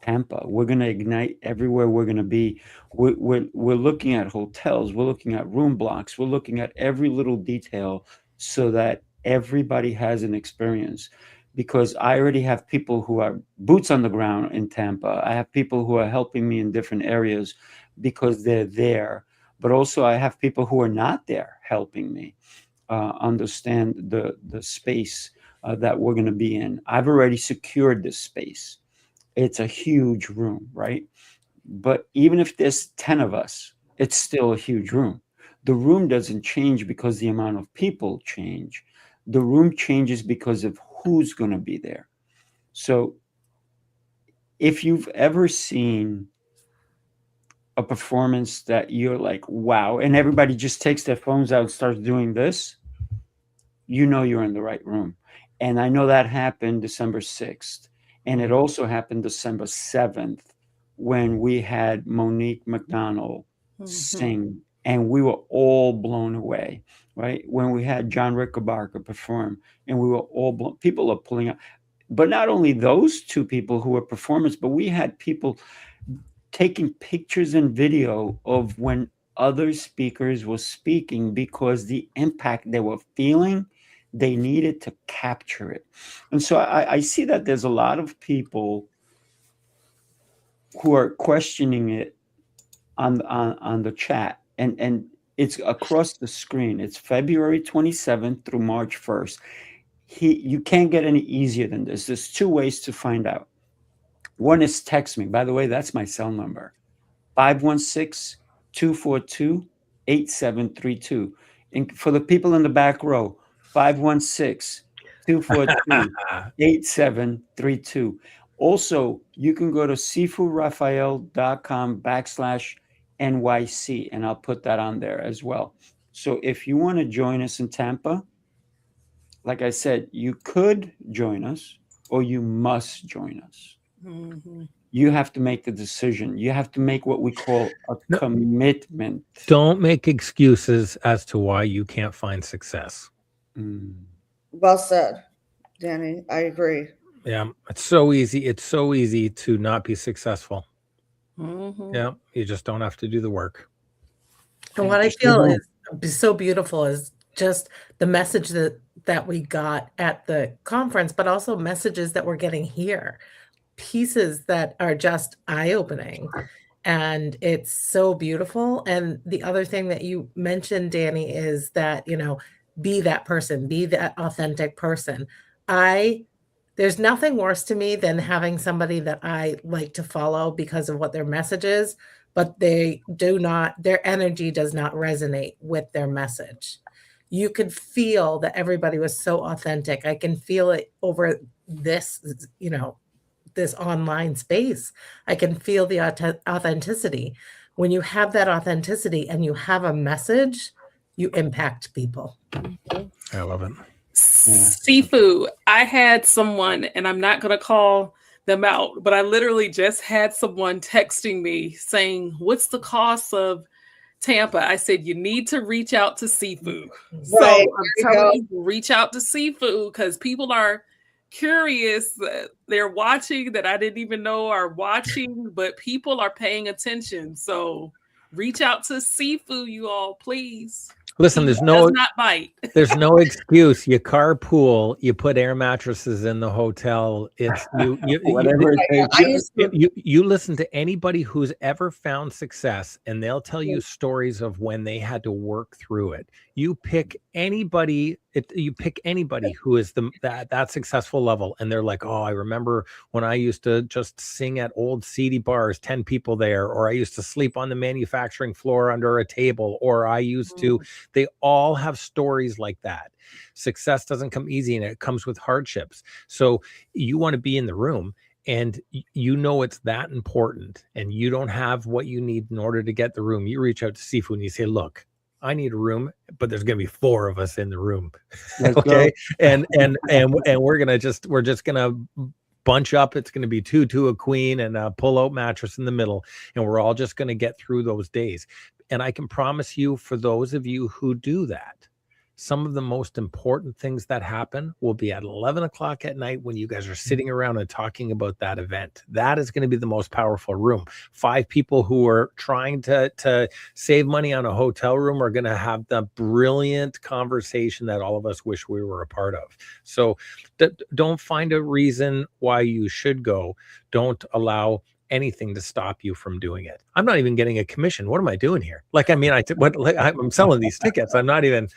Tampa. We're going to ignite everywhere we're going to be. We're looking at hotels. We're looking at room blocks. We're looking at every little detail so that everybody has an experience. Because I already have people who are boots on the ground in Tampa. I have people who are helping me in different areas because they're there. But also I have people who are not there helping me understand the space that we're going to be in. I've already secured this space. It's a huge room, right? But even if there's 10 of us, it's still a huge room. The room doesn't change because the amount of people change. The room changes because of who's going to be there. So if you've ever seen a performance that you're like, wow, and everybody just takes their phones out and starts doing this, you're in the right room. And I know that happened December 6th. And it also happened December 7th when we had Monique McDonald sing, and we were all blown away, right? When we had John Rickenbacker perform, and we were all blown, people are pulling up. But not only those two people who were performers, but we had people taking pictures and video of when other speakers were speaking, because the impact they were feeling, they needed to capture it. And so I see that there's a lot of people who are questioning it on the chat, and it's across the screen. It's February 27th through March 1st. You can't get any easier than this. There's two ways to find out. One is text me. By the way, that's my cell number, 516-242 8732. And for the people in the back row, 516-242-8732. Also, you can go to sifuraphael.com/NYC, and I'll put that on there as well. So if you want to join us in Tampa, like I said, you could join us or you must join us. Mhm. You have to make the decision. You have to make what we call a commitment. Don't make excuses as to why you can't find success. Well said, Danny. I agree. Yeah, it's so easy. It's so easy to not be successful. Mhm. Yeah, you just don't have to do the work. And what I Just feel go is so beautiful is just the message that we got at the conference, but also messages that we're getting here, pieces that are just eye-opening. And it's so beautiful. And the other thing that you mentioned, Danny, is that, be that person, be that authentic person. There's nothing worse to me than having somebody that I like to follow because of what their message is, but their energy does not resonate with their message. You could feel that everybody was so authentic. I can feel it over this, this online space. I can feel the authenticity. When you have that authenticity and you have a message, you impact people. I love it. Seafood. I had someone, and I'm not going to call them out, but I literally just had someone texting me saying, "What's the cost of Tampa?" I said, "You need to reach out to Seafood." Right, So there I'm you telling you, reach out to Seafood because people are curious. They're watching that I didn't even know are watching, but people are paying attention. So reach out to Seafood, you all, please. Listen, He there's does not bite. there's no excuse. You carpool, you put air mattresses in the hotel. It's whatever it takes. I used to, you listen to anybody who's ever found success, and they'll tell you stories of when they had to work through it. You pick anybody who is that successful level, and they're like, "Oh, I remember when I used to just sing at old seedy bars, 10 people there, or I used to sleep on the manufacturing floor under a table, or I used to." They all have stories like that. Success doesn't come easy, and it comes with hardships. So you want to be in the room, and it's that important, and you don't have what you need in order to get the room. You reach out to Seafood and you say, "Look, I need a room, but there's going to be 4 of us in the room." Okay. And we're just going to bunch up. It's going to be 2 a queen and a pull-out mattress in the middle. And we're all just going to get through those days. And I can promise you, for those of you who do that, some of the most important things that happen will be at 11 o'clock at night when you guys are sitting around and talking about that event. That is going to be the most powerful room. 5 people who are trying to save money on a hotel room are going to have the brilliant conversation that all of us wish we were a part of. So don't find a reason why you should go. Don't allow anything to stop you from doing it. I'm not even getting a commission. What am I doing here? I'm selling these tickets. I'm not even,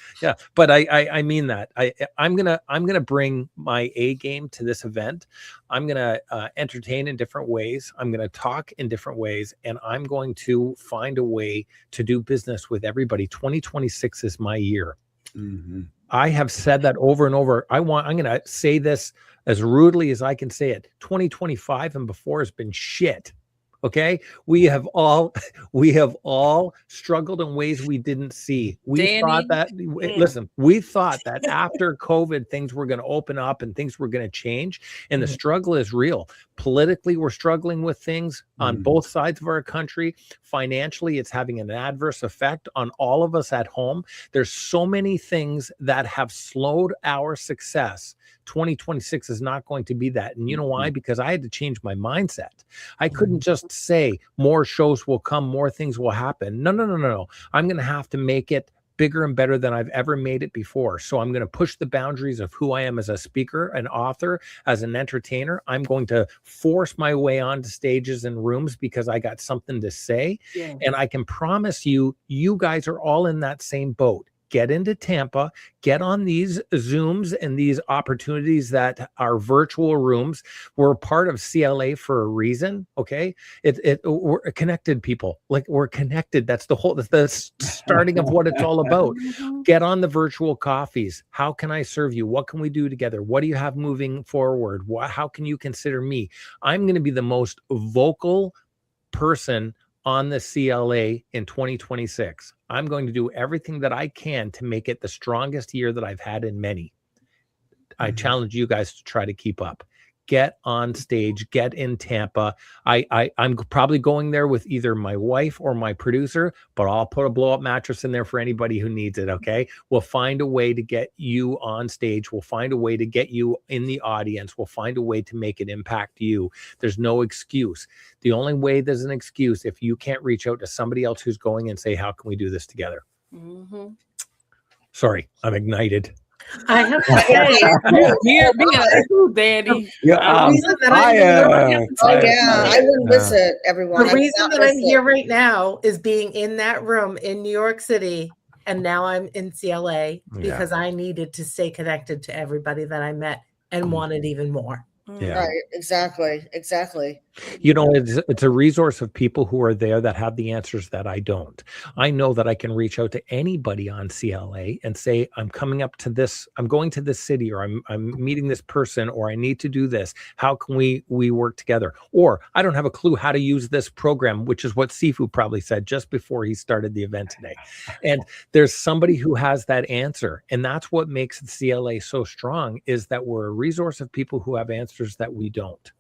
but I mean that. I'm gonna bring my A game to this event. I'm gonna entertain in different ways. I'm gonna talk in different ways, and I'm going to find a way to do business with everybody. 2026 is my year. Mm-hmm. I have said that over and over. I'm going to say this as rudely as I can say it. 2025 and before has been shit. Okay. We have all struggled in ways we didn't see. We thought that after COVID, things were going to open up and things were going to change. And the struggle is real. Politically, we're struggling with things on both sides of our country. Financially, it's having an adverse effect on all of us at home. There's so many things that have slowed our success. 2026 is not going to be that. And you know why? Because I had to change my mindset. I couldn't just say more shows will come, more things will happen. No. I'm going to have to make it bigger and better than I've ever made it before. So I'm going to push the boundaries of who I am as a speaker, an author, as an entertainer. I'm going to force my way onto stages and rooms because I got something to say. Yeah. And I can promise you, you guys are all in that same boat. get into Tampa, get on these Zooms and these opportunities that are virtual rooms. We're part of CLA for a reason. Okay. We're connected people. Like, we're connected. That's the starting of what it's all about. Get on the virtual coffees. How can I serve you? What can we do together? What do you have moving forward? How can you consider me? I'm going to be the most vocal person on the CLA in 2026. I'm going to do everything that I can to make it the strongest year that I've had in many. I challenge you guys to try to keep up. Get on stage, get in Tampa. I'm probably going there with either my wife or my producer, but I'll put a blow-up mattress in there for anybody who needs it, okay? We'll find a way to get you on stage. We'll find a way to get you in the audience. We'll find a way to make it impact you. There's no excuse. The only way there's an excuse if you can't reach out to somebody else who's going and say, how can we do this together? Sorry, I'm ignited. I have to say, Danny. Yeah, the reason that I wouldn't miss it, everyone. the reason that I'm here right now is being in that room in New York City, and now I'm in CLA because I needed to stay connected to everybody that I met and wanted even more. Yeah. Right, exactly. You know, it's a resource of people who are there that have the answers that I don't. I know that I can reach out to anybody on CLA and say, I'm coming up to this, I'm going to this city, or I'm meeting this person, or I need to do this. How can we work together? Or I don't have a clue how to use this program, which is what Sifu probably said just before he started the event today. And there's somebody who has that answer. And that's what makes the CLA so strong, is that we're a resource of people who have answers that we don't.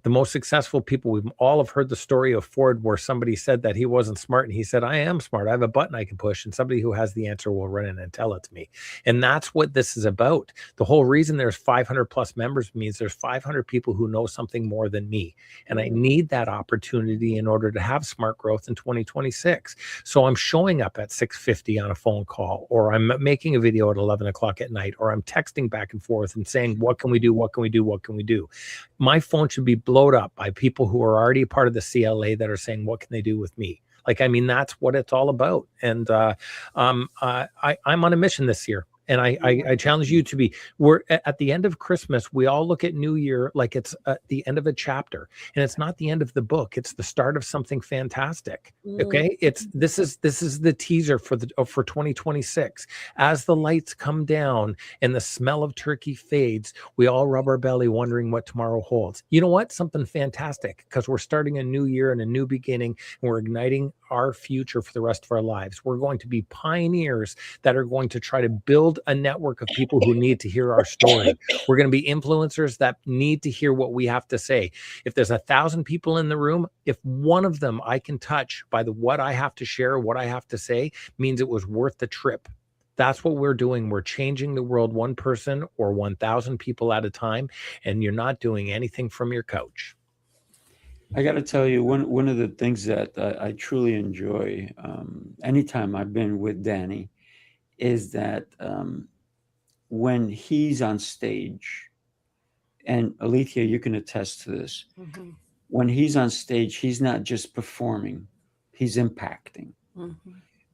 The most successful people, we've all have heard the story of Ford, where somebody said that he wasn't smart, and he said, I am smart. I have a button I can push, and somebody who has the answer will run in and tell it to me. And that's what this is about. The whole reason there's 500 plus members means there's 500 people who know something more than me. And I need that opportunity in order to have smart growth in 2026. So I'm showing up at 6:50 on a phone call, or I'm making a video at 11 o'clock at night, or I'm texting back and forth and saying, what can we do? What can we do? What can we do? My phone should be blowed up by people who are already part of the CLA that are saying, what can they do with me? Like, I mean, that's what it's all about. And I'm on a mission this year. And I challenge you to be. We're at the end of Christmas. We all look at New Year like it's the end of a chapter, and it's not the end of the book. It's the start of something fantastic. Okay, this is the teaser for 2026. As the lights come down and the smell of turkey fades, we all rub our belly, wondering what tomorrow holds. You know what? Something fantastic, because we're starting a new year and a new beginning, and we're igniting our future for the rest of our lives. We're going to be pioneers that are going to try to build a network of people who need to hear our story. We're going to be influencers that need to hear what we have to say. If there's 1,000 people in the room, if one of them I can touch by what I have to share, what I have to say, means it was worth the trip. That's what we're doing. We're changing the world one person or 1,000 people at a time, and you're not doing anything from your couch. I got to tell you, one of the things that I truly enjoy anytime I've been with Danny is that when he's on stage, and Alethea, you can attest to this, when he's on stage, he's not just performing, he's impacting.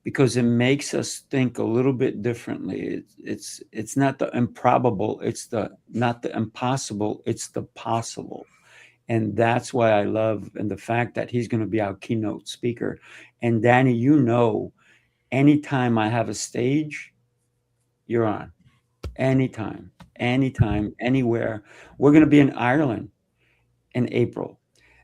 Because it makes us think a little bit differently. It's not the improbable, it's not the impossible, it's the possible. And that's why I love, and the fact that he's going to be our keynote speaker. And Danny, you know, anytime I have a stage, you're on. Anytime, anywhere. We're going to be in Ireland in April.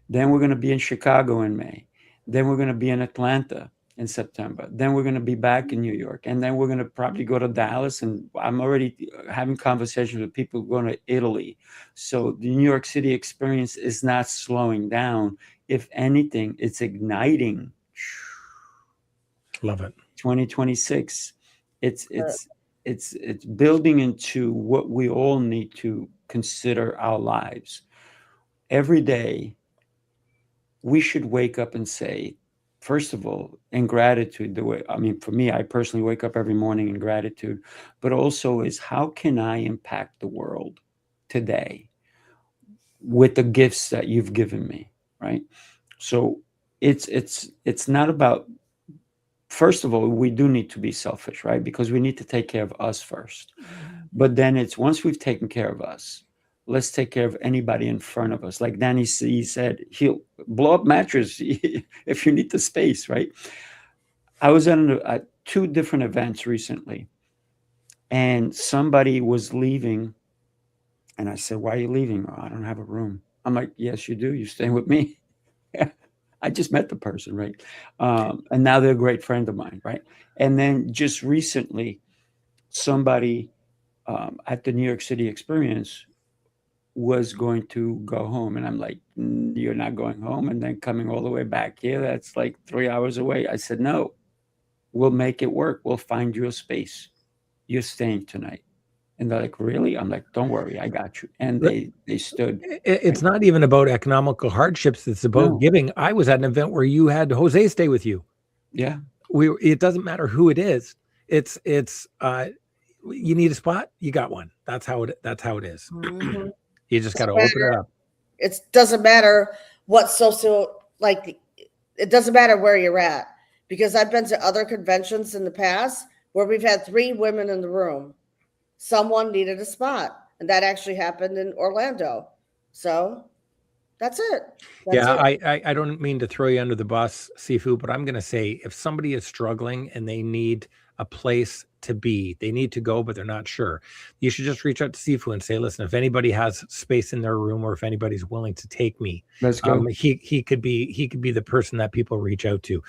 Then we're going to be in Chicago in May. Then we're going to be in Atlanta in September. Then we're going to be back in New York. And then we're going to probably go to Dallas. And I'm already having conversations with people going to Italy. So the New York City experience is not slowing down. If anything, it's igniting. Love it. 2026. It's building into what we all need to consider our lives. Every day, we should wake up and say, first of all, in gratitude, for me, I personally wake up every morning in gratitude, but also is, how can I impact the world today with the gifts that you've given me, right? So it's not about first of all, we do need to be selfish, right? Because we need to take care of us first. But then it's once we've taken care of us, let's take care of anybody in front of us. Like Danny C said, he'll blow up mattress if you need the space, right? I was at 2 different events recently, and somebody was leaving, and I said, "Why are you leaving?" "Oh, I don't have a room." I'm like, "Yes, you do. You're staying with me." I just met the person, right? And now they're a great friend of mine, right? And then just recently, somebody at the New York City experience was going to go home. And I'm like, "You're not going home and then coming all the way back here. That's like 3 hours away." I said, "No, we'll make it work. We'll find you a space. You're staying tonight." And they're like, "Really?" I'm like, "Don't worry, I got you." And they stood. It's not even about economical hardships. It's about No. giving. I was at an event where you had Jose stay with you. Yeah. It doesn't matter who it is. It's you need a spot, you got one. That's how it is. Mhm. You just got to open it up. It doesn't matter what social, like, it doesn't matter where you're at, because I've been to other conventions in the past where we've had 3 women in the room. Someone needed a spot, and that actually happened in Orlando. So that's it. Yeah, I don't mean to throw you under the bus, Sifu, but I'm going to say if somebody is struggling and they need a place to be, they need to go, but they're not sure, you should just reach out to Sifu and say, "Listen, if anybody has space in their room or if anybody's willing to take me, Let's go. he could be the person that people reach out to."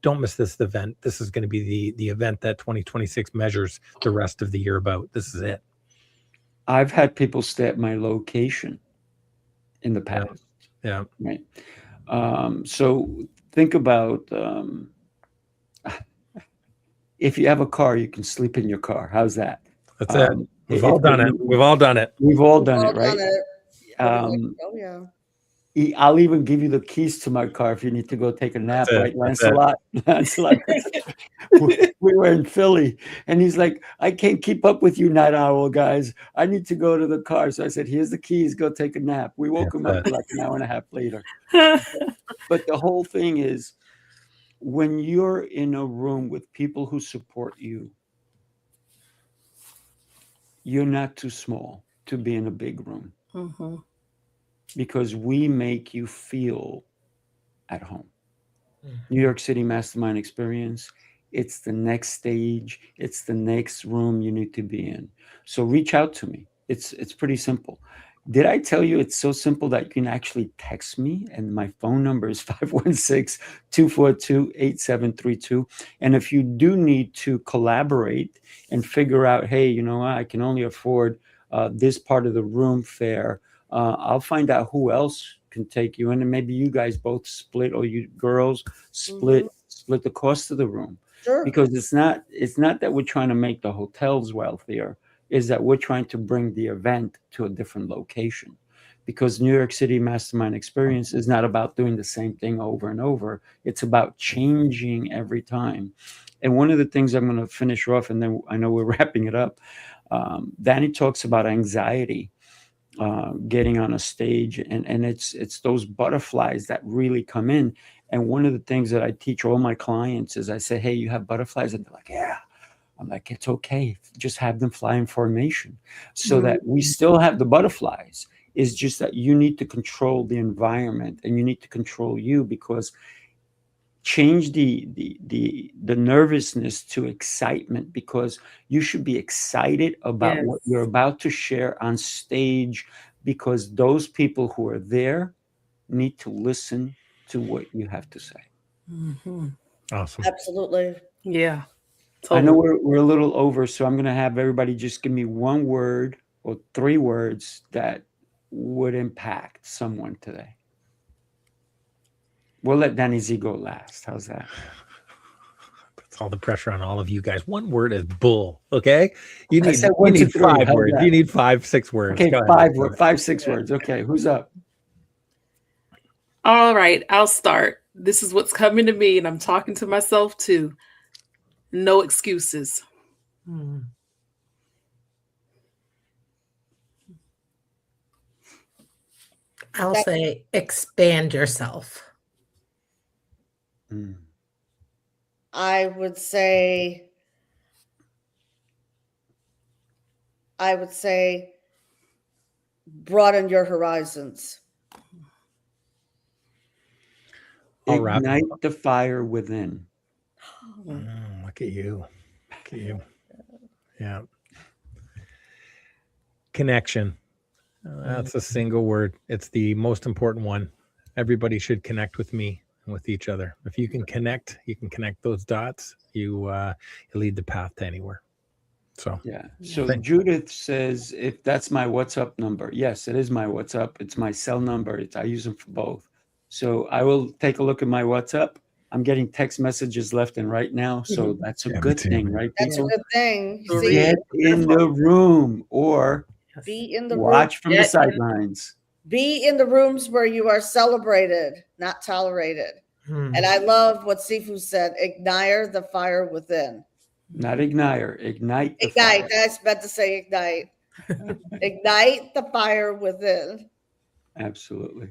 Don't miss this event. This is going to be the event that 2026 measures the rest of the year about. This is it. I've had people stay at my location in the past. Yeah. Right. So think about if you have a car, you can sleep in your car. How's that? That's it. We've all done it. We've all done it. We've all done it, right? Oh yeah. I'll even give you the keys to my car if you need to go take a nap, That's it. right, That's it. Lancelot? We were in Philly, and he's like, "I can't keep up with you night owl guys. I need to go to the car." So I said, "Here's the keys. Go take a nap." We woke him up like an hour and a half later. But the whole thing is, when you're in a room with people who support you, you're not too small to be in a big room. Mhm. Because we make you feel at home. New York City Mastermind experience, it's the next stage, it's the next room you need to be in. So reach out to me. It's pretty simple. Did I tell you it's so simple that you can actually text me? And my phone number is 516-242-8732. And if you do need to collaborate and figure out, hey, you know what, I can only afford this part of the room fare, I'll find out who else can take you in, and maybe you guys both split, or you girls split the cost of the room. Sure. Because it's not that we're trying to make the hotels wealthier, is that we're trying to bring the event to a different location. Because New York City Mastermind experience is not about doing the same thing over and over. It's about changing every time. And one of the things I'm going to finish off, and then I know we're wrapping it up, Danny talks about anxiety. Getting on a stage, and it's those butterflies that really come in. And one of the things that I teach all my clients is I say, "Hey, you have butterflies?" And they're like, "Yeah." I'm like, "It's okay. Just have them fly in formation so that we still have the butterflies. It's just that you need to control the environment and you need to control you, because change the nervousness to excitement, because you should be excited about what you're about to share on stage, because those people who are there need to listen to what you have to say." Awesome. Absolutely. Yeah. I know Totally. we're a little over, so I'm going to have everybody just give me one word or 3 words that would impact someone today. We'll let Danny Z go last. How's that? Puts all the pressure on all of you guys. One word is bull. Okay. You I need, said you 1, 2, need 3. 5 How's words. that? You need 5, 6 words. Okay, Go ahead. 5, 6 words. Okay, who's up? All right, I'll start. This is what's coming to me, and I'm talking to myself too. No excuses. I'll say expand yourself. I would say broaden your horizons. I'll wrap it Ignite the fire within. Look at you. Look at you. Yeah. Connection. That's a single word. It's the most important one. Everybody should connect with me and with each other. If you can connect those dots, you lead the path to anywhere. So Yeah. So Thank- Judith says, if that's my WhatsApp number. Yes, it is my WhatsApp. It's my cell number. I use them for both. So I will take a look at my WhatsApp. I'm getting text messages left and right now. So that's a Yeah, me good too, thing, man. right, That's people? a good thing. Three. See, Get in the room or be in the room. watch from the Get in- sidelines. Be in the rooms where you are celebrated, not tolerated. And I love what Sifu said, ignite the fire within. Not ignite, ignite the Ignite. fire. That's meant to say ignite. Ignite the fire within. Absolutely.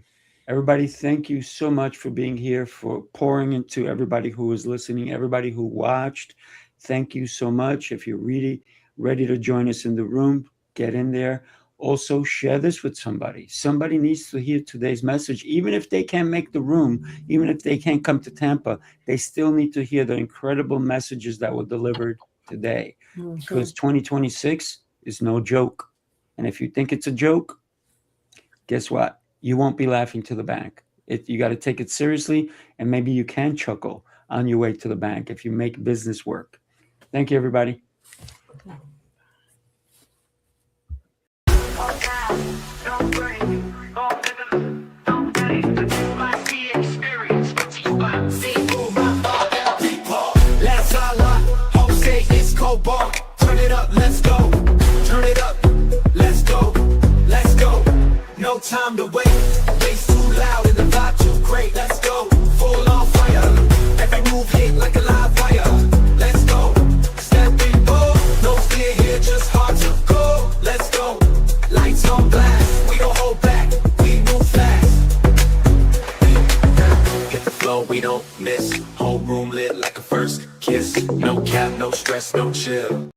Everybody, thank you so much for being here, for pouring into everybody who was listening, everybody who watched. Thank you so much. If you're really ready to join us in the room, get in there. Also, share this with somebody. Somebody needs to hear today's message. Even if they can't make the room, even if they can't come to Tampa, they still need to hear the incredible messages that were delivered today. Because 2026 is no joke. And if you think it's a joke, guess what? You won't be laughing to the bank. You got to take it seriously, and maybe you can chuckle on your way to the bank if you make business work. Thank you, everybody. Let's Jose, it's Cobalt. Turn it up, let's go. Turn it up, let's go. Let's go. No time to wait. Bass too loud and the vibe too great. Let's go. Full on fire. Every move hit like a live wire. Let's go. Stepping bold. No fear here, just hard to go. Let's go. Lights on blast. We don't hold back. We move fast. Hit the flow, we don't miss. Whole room lit like a first kiss. No cap, no stress, no chill.